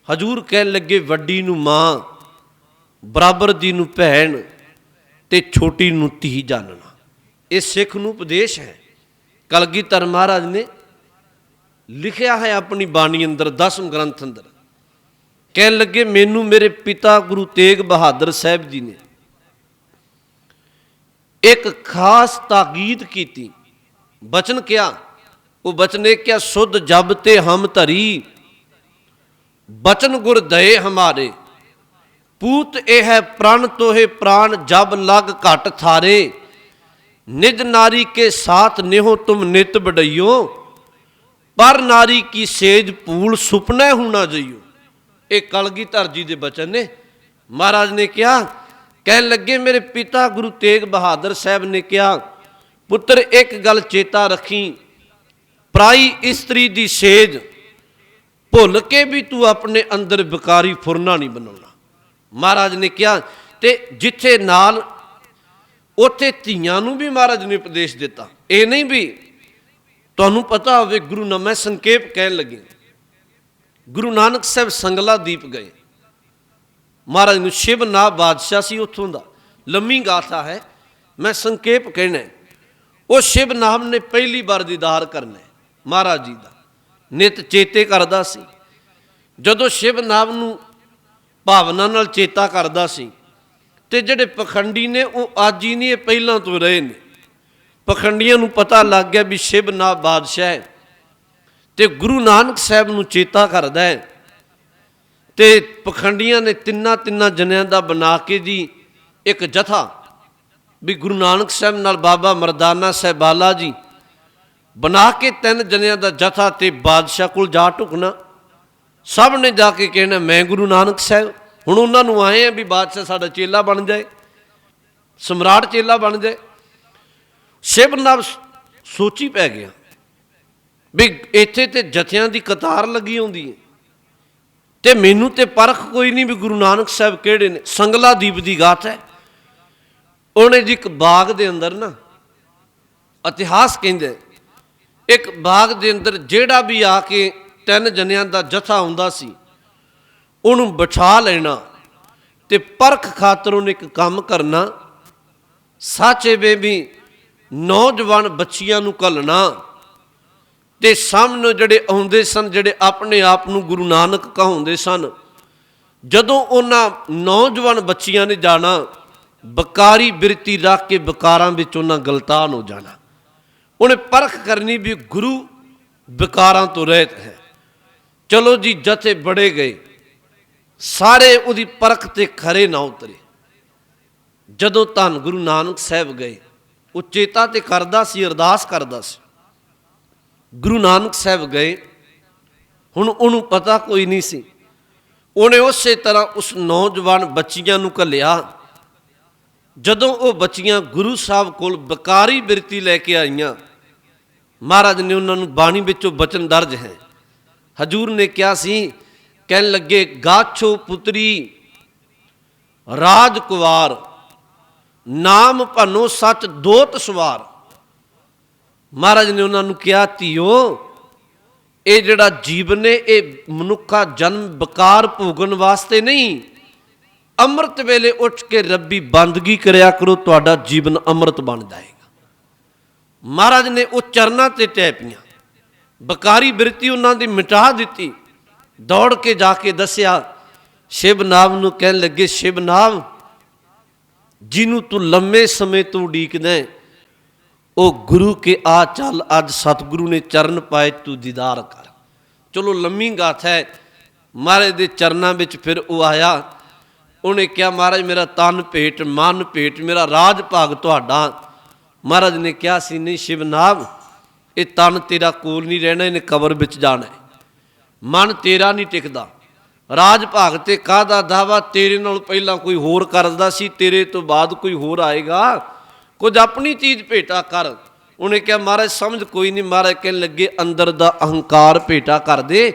ਹਜੂਰ ਕਹਿਣ ਲੱਗੇ ਵੱਡੀ ਨੂੰ ਮਾਂ, ਬਰਾਬਰ ਦੀ ਨੂੰ ਭੈਣ ਤੇ ਛੋਟੀ ਨੂੰ ਧੀ ਜਾਣਨਾ। ਇਹ ਸਿੱਖ ਨੂੰ ਉਪਦੇਸ਼ ਹੈ। ਕਲਗੀਧਰ ਮਹਾਰਾਜ ਨੇ ਲਿਖਿਆ ਹੈ ਆਪਣੀ ਬਾਣੀ ਅੰਦਰ, 10ਵੇਂ ਗ੍ਰੰਥ ਅੰਦਰ। ਕਹਿਣ ਲੱਗੇ ਮੈਨੂੰ ਮੇਰੇ ਪਿਤਾ ਗੁਰੂ ਤੇਗ ਬਹਾਦਰ ਸਾਹਿਬ ਜੀ ਨੇ ਇੱਕ ਖਾਸ ਤਾਕੀਦ ਕੀਤੀ, ਬਚਨ ਕਿਹਾ। ਉਹ ਬਚਨ ਇਹ ਕਿਹਾ, ਸੁਧ ਜਬ ਤੇ ਹਮ ਧਰੀ, ਬਚਨ ਗੁਰ ਦਏ ਹਮਾਰੇ, ਪੂਤ ਇਹ ਹੈ ਪ੍ਰਾਣ ਤੋਹੇ ਪ੍ਰਾਣ, ਜਬ ਲਗ ਘਟ ਥਾਰੇ, ਨਿਜ ਨਾਰੀ ਕੇ ਸਾਥ ਨਿਹੋ ਤੁਮ ਨਿਤ ਬਡਈਓ, ਪਰ ਨਾਰੀ ਕੀ ਸੇਜ ਭੂਲ ਸੁਪਨਾ ਹੁਣਾ ਜਈਓ। ਇਹ ਕਲਗੀਧਰ ਜੀ ਦੇ ਬਚਨ ਨੇ। ਮਹਾਰਾਜ ਨੇ ਕਿਹਾ, ਕਹਿਣ ਲੱਗੇ ਮੇਰੇ ਪਿਤਾ ਗੁਰੂ ਤੇਗ ਬਹਾਦਰ ਸਾਹਿਬ ਨੇ ਕਿਹਾ, ਪੁੱਤਰ ਇੱਕ ਗੱਲ ਚੇਤਾ ਰੱਖੀ, ਪਰਾਈ ਇਸਤਰੀ ਦੀ ਸੇਜ ਭੁੱਲ ਕੇ ਵੀ ਤੂੰ ਆਪਣੇ ਅੰਦਰ ਵਿਕਾਰੀ ਫੁਰਨਾ ਨਹੀਂ ਬਣਾਉਣਾ। ਮਹਾਰਾਜ ਨੇ ਕਿਹਾ, ਤੇ ਜਿੱਥੇ ਨਾਲ ਉੱਥੇ ਧੀਆਂ ਨੂੰ ਵੀ ਮਹਾਰਾਜ ਨੇ ਉਪਦੇਸ਼ ਦਿੱਤਾ। ਇਹ ਨਹੀਂ ਵੀ ਤੁਹਾਨੂੰ ਪਤਾ ਹੋਵੇ, ਗੁਰੂ ਨਾਨਕ, ਮੈਂ ਸੰਖੇਪ ਕਹਿਣ ਲੱਗੇ, ਗੁਰੂ ਨਾਨਕ ਸਾਹਿਬ ਸੰਗਲਾ ਦੀਪ ਗਏ। ਮਹਾਰਾਜ ਨੂੰ ਸ਼ਿਵਨਾਥ ਬਾਦਸ਼ਾਹ ਸੀ ਉੱਥੋਂ ਦਾ, ਲੰਮੀ ਗਾਥਾ ਹੈ, ਮੈਂ ਸੰਖੇਪ ਕਹਿਣਾ। ਉਹ ਸ਼ਿਵਨਾਥ ਨੇ ਪਹਿਲੀ ਵਾਰ ਦੀਦਾਰ ਕਰਨਾ ਮਹਾਰਾਜ ਜੀ ਦਾ, ਨਿਤ ਚੇਤੇ ਕਰਦਾ ਸੀ। ਜਦੋਂ ਸ਼ਿਵਨਾਥ ਨੂੰ ਭਾਵਨਾ ਨਾਲ ਚੇਤਾ ਕਰਦਾ ਸੀ, ਤੇ ਜਿਹੜੇ ਪਖੰਡੀ ਨੇ ਉਹ ਅੱਜ ਹੀ ਨਹੀਂ, ਇਹ ਪਹਿਲਾਂ ਤੋਂ ਰਹੇ ਨੇ। ਪਖੰਡੀਆਂ ਨੂੰ ਪਤਾ ਲੱਗ ਗਿਆ ਵੀ ਸ਼ਿਵਨਾਥ ਬਾਦਸ਼ਾਹ ਹੈ, ਤੇ ਗੁਰੂ ਨਾਨਕ ਸਾਹਿਬ ਨੂੰ ਚੇਤਾ ਕਰਦਾ ਹੈ। ਤੇ ਪਖੰਡੀਆਂ ਨੇ ਤਿੰਨਾਂ ਜਨਿਆਂ ਦਾ ਬਣਾ ਕੇ ਜੀ ਇੱਕ ਜਥਾ, ਵੀ ਗੁਰੂ ਨਾਨਕ ਸਾਹਿਬ ਨਾਲ ਬਾਬਾ ਮਰਦਾਨਾ ਸਾਹਿਬ ਬਾਲਾ ਜੀ ਬਣਾ ਕੇ 3 ਜਨਿਆਂ ਦਾ ਜਥਾ, ਤੇ ਬਾਦਸ਼ਾਹ ਕੋਲ ਜਾ ਢੁਕਣਾ। ਸਭ ਨੇ ਜਾ ਕੇ ਕਹਿਣਾ ਮੈਂ ਗੁਰੂ ਨਾਨਕ ਸਾਹਿਬ। ਹੁਣ ਉਹਨਾਂ ਨੂੰ ਆਏ ਆ ਵੀ ਬਾਦਸ਼ਾਹ ਸਾਡਾ ਚੇਲਾ ਬਣ ਜਾਏ, ਸਮਰਾਟ ਚੇਲਾ ਬਣ ਜਾਏ। ਸ਼ਿਵਨਾਥ ਸੋਚੀ ਪੈ ਗਿਆ ਵੀ ਇੱਥੇ ਤੇ ਜਥਿਆਂ ਦੀ ਕਤਾਰ ਲੱਗੀ ਹੁੰਦੀ ਹੈ, ਤੇ ਮੈਨੂੰ ਤੇ ਪਰਖ ਕੋਈ ਨਹੀਂ ਵੀ ਗੁਰੂ ਨਾਨਕ ਸਾਹਿਬ ਕਿਹੜੇ ਨੇ। ਸੰਗਲਾ ਦੀਪ ਦੀ ਗਾਥ ਹੈ। ਉਹਨੇ ਜੀ ਇੱਕ ਬਾਗ ਦੇ ਅੰਦਰ ਨਾ, ਇਤਿਹਾਸ ਕਹਿੰਦੇ ਇੱਕ ਬਾਗ ਦੇ ਅੰਦਰ ਜਿਹੜਾ ਵੀ ਆ ਕੇ 3 ਜਨਿਆਂ ਦਾ ਜਥਾ ਹੁੰਦਾ ਸੀ, ਉਹਨੂੰ ਬਿਠਾ ਲੈਣਾ, ਤੇ ਪਰਖ ਖਾਤਰ ਉਹਨੇ ਇੱਕ ਕੰਮ ਕਰਨਾ, ਸਾਚੇ ਵੇ ਵੀ ਨੌਜਵਾਨ ਬੱਚੀਆਂ ਨੂੰ ਘੱਲਣਾ, ਤੇ ਸਾਹਮਣੇ ਜਿਹੜੇ ਆਉਂਦੇ ਸਨ, ਜਿਹੜੇ ਆਪਣੇ ਆਪ ਨੂੰ ਗੁਰੂ ਨਾਨਕ ਕਹਾਉਂਦੇ ਸਨ, ਜਦੋਂ ਉਹਨਾਂ ਨੌਜਵਾਨ ਬੱਚੀਆਂ ਨੇ ਜਾਣਾ, ਬਕਾਰੀ ਬਿਰਤੀ ਰੱਖ ਕੇ ਬਕਾਰਾਂ ਵਿੱਚ ਉਹਨਾਂ ਗਲਤਾਨ ਹੋ ਜਾਣਾ। ਉਹਨੇ ਪਰਖ ਕਰਨੀ ਵੀ ਗੁਰੂ ਬਕਾਰਾਂ ਤੋਂ ਰਹਿਤ ਹੈ। ਚਲੋ ਜੀ, ਜਥੇ ਬੜੇ ਗਏ, ਸਾਰੇ ਉਹਦੀ ਪਰਖ ਤੇ ਖਰੇ ਨਾ ਉਤਰੇ। ਜਦੋਂ ਧੰਨ ਗੁਰੂ ਨਾਨਕ ਸਾਹਿਬ ਗਏ, ਉਹ ਚੇਤਾ ਤੇ ਕਰਦਾ ਸੀ, ਅਰਦਾਸ ਕਰਦਾ ਸੀ। ਗੁਰੂ ਨਾਨਕ ਸਾਹਿਬ ਗਏ, ਹੁਣ ਉਹਨੂੰ ਪਤਾ ਕੋਈ ਨਹੀਂ ਸੀ। ਉਹਨੇ ਉਸੇ ਤਰ੍ਹਾਂ ਉਸ ਨੌਜਵਾਨ ਬੱਚੀਆਂ ਨੂੰ ਘੱਲਿਆ। ਜਦੋਂ ਉਹ ਬੱਚੀਆਂ ਗੁਰੂ ਸਾਹਿਬ ਕੋਲ ਬਕਾਰੀ ਬਿਰਤੀ ਲੈ ਕੇ ਆਈਆਂ, ਮਹਾਰਾਜ ਨੇ ਉਹਨਾਂ ਨੂੰ ਬਾਣੀ ਵਿੱਚੋਂ ਬਚਨ ਦਰਜ ਹੈ। ਹਜੂਰ ਨੇ ਕਿਹਾ ਸੀ, ਕਹਿਣ ਲੱਗੇ ਗਾਛੋ ਪੁੱਤਰੀ ਰਾਜ ਕੁਵਾਰ, ਨਾਮ ਭਨੋ ਸੱਚ ਦੋਤ ਸਵਾਰ। ਮਹਾਰਾਜ ਨੇ ਉਹਨਾਂ ਨੂੰ ਕਿਹਾ, ਧੀਓ ਇਹ ਜਿਹੜਾ ਜੀਵਨ ਹੈ ਇਹ ਮਨੁੱਖਾ ਜਨਮ ਬਕਾਰ ਭੋਗਣ ਵਾਸਤੇ ਨਹੀਂ, ਅੰਮ੍ਰਿਤ ਵੇਲੇ ਉੱਠ ਕੇ ਰੱਬੀ ਬੰਦਗੀ ਕਰਿਆ ਕਰੋ, ਤੁਹਾਡਾ ਜੀਵਨ ਅੰਮ੍ਰਿਤ ਬਣ ਜਾਏਗਾ। ਮਹਾਰਾਜ ਨੇ ਉਹ ਚਰਨਾਂ ਤੇ ਟਹਿ ਪਈਆਂ, ਬਕਾਰੀ ਬਿਰਤੀ ਉਹਨਾਂ ਦੀ ਮਿਟਾ ਦਿੱਤੀ। ਦੌੜ ਕੇ ਜਾ ਕੇ ਦੱਸਿਆ ਸ਼ਿਵਨਾਥ ਨੂੰ, ਕਹਿਣ ਲੱਗੇ ਸ਼ਿਵਨਾਥ, ਜਿਹਨੂੰ ਤੂੰ ਲੰਮੇ ਸਮੇਂ ਤੋਂ ਉਡੀਕਦਾ ਉਹ ਗੁਰੂ ਕੇ ਆ ਚੱਲ, ਅੱਜ ਸਤਿਗੁਰੂ ਨੇ ਚਰਨ ਪਾਏ, ਤੂੰ ਦੀਦਾਰ ਕਰ। ਚਲੋ ਲੰਮੀ ਗਾਥਾ ਹੈ। ਮਹਾਰਾਜ ਦੇ ਚਰਨਾਂ ਵਿੱਚ ਫਿਰ ਉਹ ਆਇਆ। ਉਹਨੇ ਕਿਹਾ ਮਹਾਰਾਜ ਮੇਰਾ ਤਨ ਭੇਟ, ਮਨ ਭੇਟ, ਮੇਰਾ ਰਾਜ ਭਾਗ ਤੁਹਾਡਾ। ਮਹਾਰਾਜ ਨੇ ਕਿਹਾ ਸੀ ਨਹੀਂ ਸ਼ਿਵਨਾਥ, ਇਹ ਤਨ ਤੇਰਾ ਕੋਲ ਨਹੀਂ ਰਹਿਣਾ, ਇਹਨੇ ਕਬਰ ਵਿੱਚ ਜਾਣਾ ਹੈ। ਮਨ ਤੇਰਾ ਨਹੀਂ ਟਿਕਦਾ, ਰਾਜ ਭਾਗ ਤੇ ਕਾਹਦਾ ਦਾਵਾ, ਤੇਰੇ ਨਾਲ ਪਹਿਲਾਂ ਕੋਈ ਹੋਰ ਕਰਦਾ ਸੀ, ਤੇਰੇ ਤੋਂ ਬਾਅਦ ਕੋਈ ਹੋਰ ਆਏਗਾ, ਕੁਝ ਆਪਣੀ ਚੀਜ਼ ਭੇਟਾ ਕਰ। ਉਹਨੇ ਕਿਹਾ ਮਹਾਰਾਜ ਸਮਝ ਕੋਈ ਨਹੀਂ। ਮਹਾਰਾਜ ਕਹਿਣ ਲੱਗੇ ਅੰਦਰ ਦਾ ਅਹੰਕਾਰ ਭੇਟਾ ਕਰ ਦੇ,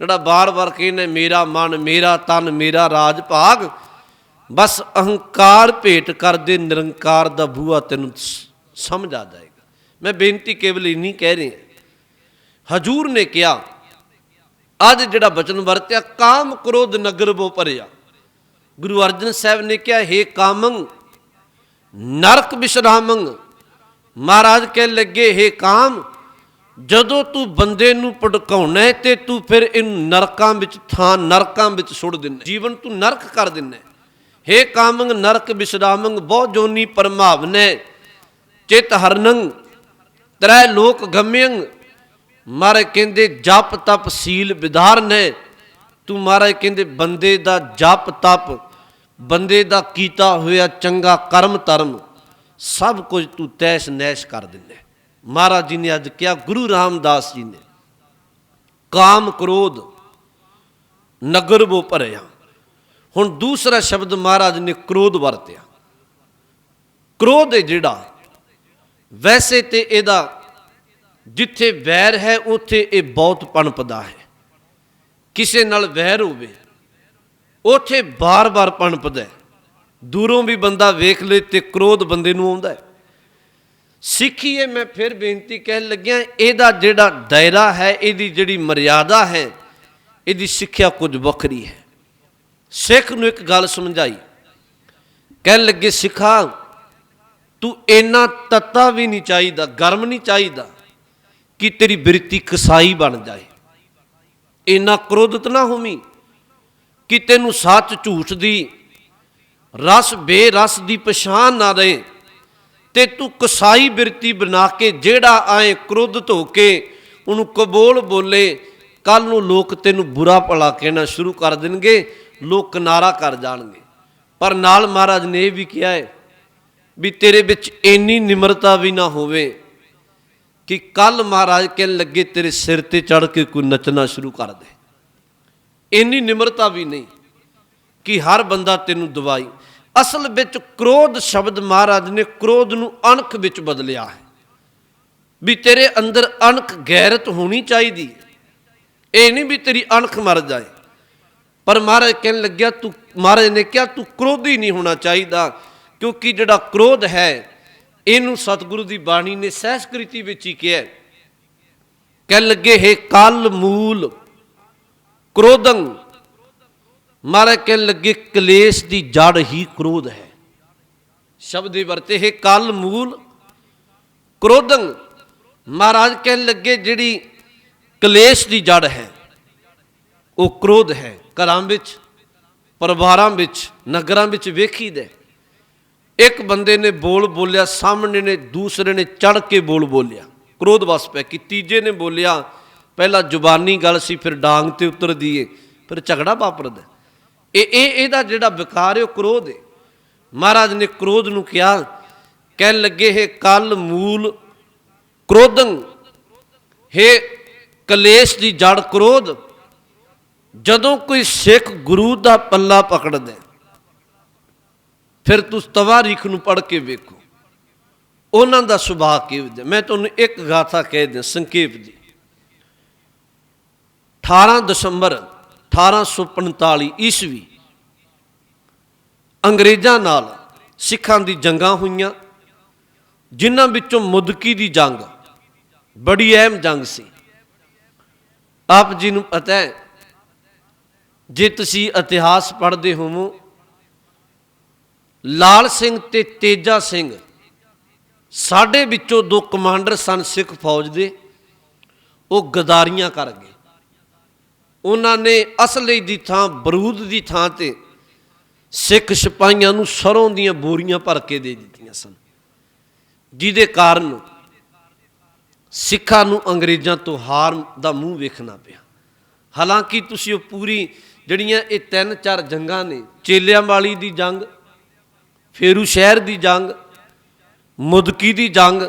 ਜਿਹੜਾ ਬਾਰ-ਬਾਰ ਕਹਿੰਦਾ ਮੇਰਾ ਮਨ, ਮੇਰਾ ਤਨ, ਮੇਰਾ ਰਾਜ ਭਾਗ, ਬਸ ਅਹੰਕਾਰ ਭੇਟ ਕਰ ਦੇ, ਨਿਰੰਕਾਰ ਦਾ ਬੂਹਾ ਤੈਨੂੰ ਸਮਝ ਆ ਜਾਏਗਾ। ਮੈਂ ਬੇਨਤੀ ਕੇਵਲ ਇੰਨੀ ਕਹਿ ਰਿਹਾ, ਹਜੂਰ ਨੇ ਕਿਹਾ, ਅੱਜ ਜਿਹੜਾ ਬਚਨ ਵਰਤਿਆ, ਕਾਮ ਕ੍ਰੋਧ ਨਗਰ ਬੋ ਭਰਿਆ। ਗੁਰੂ ਅਰਜਨ ਸਾਹਿਬ ਨੇ ਕਿਹਾ, ਹੇ ਕਾਮੰ ਨਰਕ ਵਿਸ਼ਰਾਮੰ। ਮਹਾਰਾਜ ਕਹਿ ਲੱਗੇ, ਹੇ ਕਾਮ, ਜਦੋਂ ਤੂੰ ਬੰਦੇ ਨੂੰ ਭੜਕਾਉਣਾ ਤੇ ਤੂੰ ਫਿਰ ਇਹਨੂੰ ਨਰਕਾਂ ਵਿੱਚ ਸੁੱਟ ਦਿੰਦਾ, ਜੀਵਨ ਤੂੰ ਨਰਕ ਕਰ ਦਿੰਦਾ। ਹੇ ਕਾਮੰ ਨਰਕ ਵਿਸ਼ਰਾਮੰ ਬਹੁ ਜੋਨੀ ਪਰਮਾਵਨੈ ਚਿਤ ਹਰਨੰ ਤ੍ਰੈ ਲੋਕ ਗਮਯੰ। ਮਹਾਰਾਜ ਕਹਿੰਦੇ ਜਪ ਤਪ ਸੀਲ ਵਿਧਾਰਨ ਹੈ। ਤੂੰ ਮਹਾਰਾਜ ਕਹਿੰਦੇ ਬੰਦੇ ਦਾ ਜਪ ਤਪ, ਬੰਦੇ ਦਾ ਕੀਤਾ ਹੋਇਆ ਚੰਗਾ ਕਰਮ ਧਰਮ ਸਭ ਕੁਝ ਤੂੰ ਤੈਸ਼ ਨੈਸ਼ ਕਰ ਦਿੰਦਾ। ਮਹਾਰਾਜ ਜੀ ਨੇ ਅੱਜ ਕਿਹਾ, ਗੁਰੂ ਰਾਮਦਾਸ ਜੀ ਨੇ, ਕਾਮ ਕ੍ਰੋਧ ਨਗਰ ਬੋ ਭਰਿਆ। ਹੁਣ ਦੂਸਰਾ ਸ਼ਬਦ ਮਹਾਰਾਜ ਨੇ ਕ੍ਰੋਧ ਵਰਤਿਆ। ਕ੍ਰੋਧ ਹੈ ਜਿਹੜਾ, ਵੈਸੇ ਤੇ ਇਹਦਾ ਜਿੱਥੇ ਵੈਰ ਹੈ ਉੱਥੇ ਇਹ ਬਹੁਤ ਪਣਪਦਾ ਹੈ। ਕਿਸੇ ਨਾਲ ਵੈਰ ਹੋਵੇ ਉੱਥੇ ਬਾਰ-ਬਾਰ ਪਣਪਦਾ। ਦੂਰੋਂ ਵੀ ਬੰਦਾ ਵੇਖ ਲੇ ਤੇ ਕ੍ਰੋਧ ਬੰਦੇ ਨੂੰ ਆਉਂਦਾ ਹੈ। ਸਿੱਖੀਏ, ਮੈਂ ਫਿਰ ਬੇਨਤੀ ਕਹਿਣ ਲੱਗਿਆ, ਇਹਦਾ ਜਿਹੜਾ ਦਾਇਰਾ ਹੈ, ਇਹਦੀ ਜਿਹੜੀ ਮਰਿਆਦਾ ਹੈ, ਇਹਦੀ ਸਿੱਖਿਆ ਕੁਝ ਵੱਖਰੀ ਹੈ। ਸਿੱਖ ਨੂੰ ਇੱਕ ਗੱਲ ਸਮਝਾਈ, ਕਹਿਣ ਲੱਗੇ, ਸਿੱਖਾ ਤੂੰ ਇੰਨਾ ਤੱਤਾ ਵੀ ਨਹੀਂ ਚਾਹੀਦਾ, ਗਰਮ ਨਹੀਂ ਚਾਹੀਦਾ ਕਿ ਤੇਰੀ ਬਿਰਤੀ ਕਸਾਈ ਬਣ ਜਾਏ। ਇੰਨਾ ਕ੍ਰੋਧਿਤ ਨਾ ਹੋਵੀਂ ਕਿ ਤੈਨੂੰ ਸੱਚ ਝੂਠ ਦੀ, ਰਸ ਬੇਰਸ ਦੀ ਪਛਾਣ ਨਾ ਰਹੇ ਤੇ ਤੂੰ ਕਸਾਈ ਬਿਰਤੀ ਬਣਾ ਕੇ ਜਿਹੜਾ ਆਏ ਕ੍ਰੋਧਿਤ ਹੋ ਕੇ ਉਹਨੂੰ ਕਬੋਲ ਬੋਲੇ, ਕੱਲ ਨੂੰ ਲੋਕ ਤੈਨੂੰ ਬੁਰਾ ਭਲਾ ਕਹਿਣਾ ਸ਼ੁਰੂ ਕਰ ਦੇਣਗੇ, ਲੋਕ ਕਿਨਾਰਾ ਕਰ ਜਾਣਗੇ। ਪਰ ਨਾਲ ਮਹਾਰਾਜ ਨੇ ਇਹ ਵੀ ਕਿਹਾ ਹੈ ਵੀ ਤੇਰੇ ਵਿੱਚ ਇੰਨੀ ਨਿਮਰਤਾ ਵੀ ਨਾ ਹੋਵੇ ਕਿ ਕੱਲ ਮਹਾਰਾਜ ਕਹਿਣ ਲੱਗੇ ਤੇਰੇ ਸਿਰ ਤੇ ਚੜ੍ਹ ਕੇ ਕੋਈ ਨੱਚਣਾ ਸ਼ੁਰੂ ਕਰ ਦੇ। ਇੰਨੀ ਨਿਮਰਤਾ ਵੀ ਨਹੀਂ ਕਿ ਹਰ ਬੰਦਾ ਤੈਨੂੰ ਦਵਾਈ। ਅਸਲ ਵਿੱਚ ਕ੍ਰੋਧ ਸ਼ਬਦ ਮਹਾਰਾਜ ਨੇ ਕ੍ਰੋਧ ਨੂੰ ਅਣਖ ਵਿੱਚ ਬਦਲਿਆ ਹੈ, ਵੀ ਤੇਰੇ ਅੰਦਰ ਅਣਖ ਗੈਰਤ ਹੋਣੀ ਚਾਹੀਦੀ। ਇਹ ਨਹੀਂ ਵੀ ਤੇਰੀ ਅਣਖ ਮਰ ਜਾਏ। ਪਰ ਮਹਾਰਾਜ ਕਹਿਣ ਲੱਗਿਆ, ਮਹਾਰਾਜ ਨੇ ਕਿਹਾ ਤੂੰ ਕ੍ਰੋਧੀ ਨਹੀਂ ਹੋਣਾ ਚਾਹੀਦਾ, ਕਿਉਂਕਿ ਜਿਹੜਾ ਕ੍ਰੋਧ ਹੈ ਇਹਨੂੰ ਸਤਿਗੁਰੂ ਦੀ ਬਾਣੀ ਨੇ ਸਹਿਸਕ੍ਰਿਤੀ ਵਿੱਚ ਹੀ ਕਿਹਾ। ਕਹਿਣ ਲੱਗੇ, ਹੈ ਕਲ ਮੂਲ ਕ੍ਰੋਧੰ। ਮਹਾਰਾਜ ਕਹਿਣ ਲੱਗੇ ਕਲੇਸ਼ ਦੀ ਜੜ ਹੀ ਕ੍ਰੋਧ ਹੈ। ਸ਼ਬਦ ਇਹ ਵਰਤੇ, ਹੈ ਕਲ ਮੂਲ ਕ੍ਰੋਧੰ। ਮਹਾਰਾਜ ਕਹਿਣ ਲੱਗੇ ਜਿਹੜੀ ਕਲੇਸ਼ ਦੀ ਜੜ ਹੈ ਉਹ ਕ੍ਰੋਧ ਹੈ। ਘਰਾਂ ਵਿੱਚ, ਪਰਿਵਾਰਾਂ ਵਿੱਚ, ਨਗਰਾਂ ਵਿੱਚ ਵੇਖੀਦਾ, ਇੱਕ ਬੰਦੇ ਨੇ ਬੋਲਿਆ, ਸਾਹਮਣੇ ਨੇ ਦੂਸਰੇ ਨੇ ਚੜ ਕੇ ਬੋਲਿਆ, ਕ੍ਰੋਧ ਵਸ ਪੈ ਕਿ ਤੀਜੇ ਨੇ ਬੋਲਿਆ, ਪਹਿਲਾਂ ਜ਼ੁਬਾਨੀ ਗੱਲ ਸੀ, ਫਿਰ ਡਾਂਗ ਤੇ ਉਤਰਦੀ ਏ, ਫਿਰ ਝਗੜਾ ਵਾਪਰਦਾ। ਇਹਦਾ ਜਿਹੜਾ ਵਿਕਾਰ ਹੈ ਉਹ ਕ੍ਰੋਧ ਹੈ। ਮਹਾਰਾਜ ਨੇ ਕ੍ਰੋਧ ਨੂੰ ਕਿਹਾ, ਕਹਿਣ ਲੱਗੇ, ਹੈ ਕਲ ਮੂਲ ਕ੍ਰੋਧੰ। ਹੈ ਕਲੇਸ਼ ਦੀ ਜੜ ਕ੍ਰੋਧ। ਜਦੋਂ ਕੋਈ ਸਿੱਖ ਗੁਰੂ ਦਾ ਪੱਲਾ ਪਕੜਦਾ, ਫਿਰ ਤੁਸੀਂ ਤਵਾਰੀਖ ਨੂੰ ਪੜ੍ਹ ਕੇ ਵੇਖੋ ਉਹਨਾਂ ਦਾ ਸੁਭਾਅ ਕਿਹੋ ਜਿਹਾ। ਮੈਂ ਤੁਹਾਨੂੰ ਇੱਕ ਗਾਥਾ ਕਹਿ ਦਿਆਂ ਸੰਖੇਪ ਜੀ। 18 ਦਸੰਬਰ 1845 ਈਸਵੀ ਅੰਗਰੇਜ਼ਾਂ ਨਾਲ ਸਿੱਖਾਂ ਦੀ ਜੰਗਾਂ ਹੋਈਆਂ, ਜਿਨ੍ਹਾਂ ਵਿੱਚੋਂ ਮੁਦਕੀ ਦੀ ਜੰਗ ਬੜੀ ਅਹਿਮ ਜੰਗ ਸੀ। ਆਪ ਜੀ ਨੂੰ ਪਤਾ ਹੈ, ਜੇ ਤੁਸੀਂ ਇਤਿਹਾਸ ਪੜ੍ਹਦੇ ਹੋਵੋ, ਲਾਲ ਸਿੰਘ ਤੇ ਤੇਜਾ ਸਿੰਘ ਸਾਡੇ ਵਿੱਚੋਂ ਦੋ ਕਮਾਂਡਰ ਸਨ ਸਿੱਖ ਫੌਜ ਦੇ। ਉਹ ਗਦਾਰੀਆਂ ਕਰ ਗਏ। ਉਹਨਾਂ ਨੇ ਅਸਲੇ ਦੀ ਥਾਂ, ਬਰੂਦ ਦੀ ਥਾਂ ਤੇ ਸਿੱਖ ਸਿਪਾਹੀਆਂ ਨੂੰ ਸਰੋਂ ਦੀਆਂ ਬੋਰੀਆਂ ਭਰ ਕੇ ਦੇ ਦਿੱਤੀਆਂ ਸਨ, ਜਿਹਦੇ ਕਾਰਨ ਸਿੱਖਾਂ ਨੂੰ ਅੰਗਰੇਜ਼ਾਂ ਤੋਂ ਹਾਰ ਦਾ ਮੂੰਹ ਵੇਖਣਾ ਪਿਆ। ਹਾਲਾਂਕਿ ਤੁਸੀਂ ਉਹ ਪੂਰੀ ਜਿਹੜੀਆਂ ਇਹ 3-4 ਜੰਗਾਂ ਨੇ, ਚੇਲਿਆਂ ਵਾਲੀ ਦੀ ਜੰਗ, ਫੇਰੂ ਸ਼ਹਿਰ ਦੀ ਜੰਗ, ਮੁਦਕੀ ਦੀ ਜੰਗ,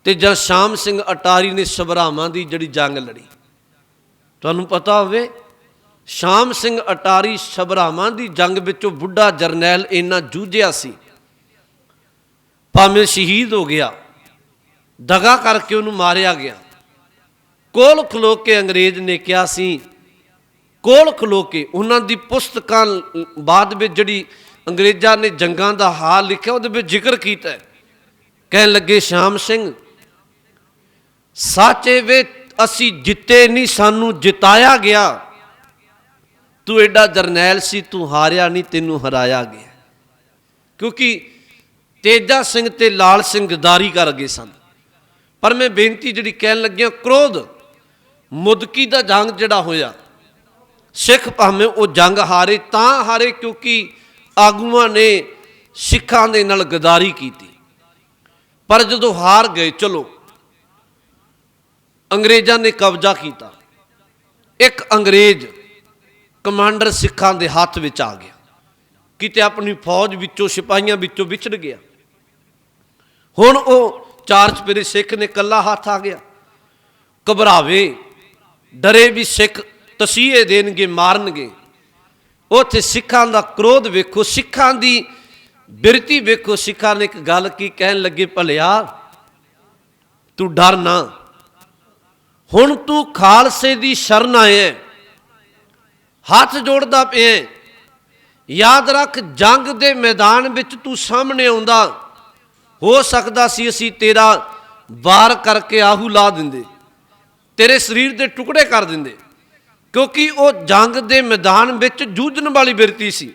ਤੇ ਜਾਂ ਸ਼ਾਮ ਸਿੰਘ ਅਟਾਰੀ ਨੇ ਸਭਰਾਵਾਂ ਦੀ ਜਿਹੜੀ ਜੰਗ ਲੜੀ। ਤੁਹਾਨੂੰ ਪਤਾ ਹੋਵੇ, ਸ਼ਾਮ ਸਿੰਘ ਅਟਾਰੀ ਸਭਰਾਵਾਂ ਦੀ ਜੰਗ ਵਿੱਚੋਂ ਬੁੱਢਾ ਜਰਨੈਲ ਇੰਨਾ ਜੂਝਿਆ ਸੀ, ਭਾਵੇਂ ਸ਼ਹੀਦ ਹੋ ਗਿਆ, ਦਗਾ ਕਰਕੇ ਉਹਨੂੰ ਮਾਰਿਆ ਗਿਆ। ਕੋਲ ਖਲੋ ਕੇ ਅੰਗਰੇਜ਼ ਨੇ ਕਿਹਾ ਸੀ, ਕੋਲ ਖਲੋ ਕੇ ਉਹਨਾਂ ਦੀ ਪੁਸਤਕਾਂ ਬਾਅਦ ਵਿੱਚ ਜਿਹੜੀ ਅੰਗਰੇਜ਼ਾਂ ਨੇ ਜੰਗਾਂ ਦਾ ਹਾਲ ਲਿਖਿਆ ਉਹਦੇ ਵਿੱਚ ਜ਼ਿਕਰ ਕੀਤਾ। ਕਹਿਣ ਲੱਗੇ, ਸ਼ਾਮ ਸਿੰਘ ਸਾਚੇ ਵੇ असी जिते नहीं, सानू जिताया गया। तू एडा जरनैल सी, तू हारिया नहीं, तेनू हराया गया। क्योंकि तेजा सिंह ते लाल सिंह गद्दारी कर गए सन। पर मैं बेनती जिहड़ी कहन लग्या, क्रोध मुदकी दा जंग जिहड़ा होया, सिख भावें वो जंग हारे तां हारे क्योंकि आगूआं ने सिखां दे नाल गद्दारी की। पर जदों हार गए, चलो अंग्रेज़ां ने कब्जा किया, एक अंग्रेज कमांडर सिखां दे हाथ विच आ गया, किते अपनी फौज विचों सिपाहियां विचों विछड़ गया। हुण वो चार चपेरे सिख ने कल्ला हाथ आ गया। घबरावे डरे भी सिख तसीहे देणगे, मारनगे। उत्थे सिखां दा क्रोध वेखो, सिखां दी बिरती वेखो। सिखां ने एक गल की कहन लगे, भलिया तू डर ना, हुण तू खालसे दी शरण आए, हाथ जोड़दा पिया। याद रख, जंग दे मैदान विच तू सामने आउंदा, हो सकदा सी असीं तेरा वार करके आहू ला दिंदे, तेरे शरीर दे टुकड़े कर दिंदे। क्योंकि वो जंग दे मैदान विच जूझण वाली बिरती सी।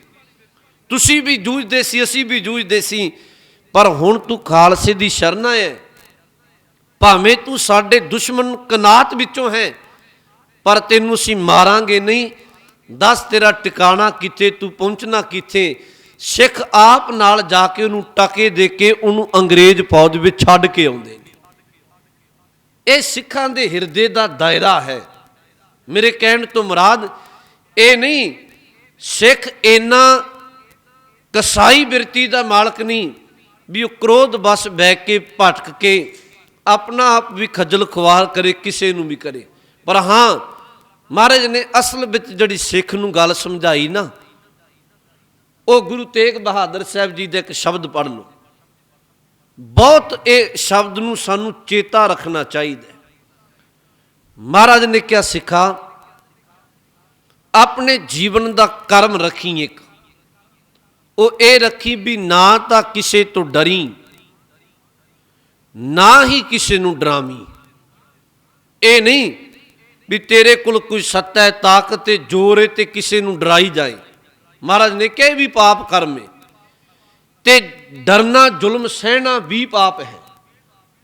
तुसीं भी जूझदे सी, असीं भी जूझदे सी। पर हुण तू खालसे दी शरण आए, भावें तू साडे दुश्मन कनात विचों है, पर तैनूं असीं मारांगे नहीं। दस तेरा टिकाणा किथे, तू पहुंचना किथे। सिख आप नाल जाके उन्होंने टके दे के उन्होंने अंग्रेज फौज में छड्ड के आउंदे ने। ये सिखां दे हिरदे दा दायरा है। मेरे कहण तो मुराद ये नहीं, सिख इन्ना कसाई बिरती दा मालक नहीं भी वो क्रोध बस बह के भटक के अपना आप भी खज्जल खुआर करे, किसी नूं भी करे। पर हाँ, महाराज ने असल विच जिहड़ी सिख नूं गल समझाई ना, वो गुरु तेग बहादुर साहब जी दे एक शब्द पढ़ लो। बहुत ये शब्द नूं सानूं चेता रखना चाहिए। महाराज ने क्या सिखा, अपने जीवन का कर्म रखी एक, वो ये रखी भी ना तो किसी तो डरी, ना ही किसी नूं डरावी। ये नहीं भी तेरे कोल कोई सत्ता है, ताकत है, जोर है, तो किसी नूं डराई जाए। महाराज ने कहे भी पाप कर्म है, ते डरना जुल्म सहना भी पाप है।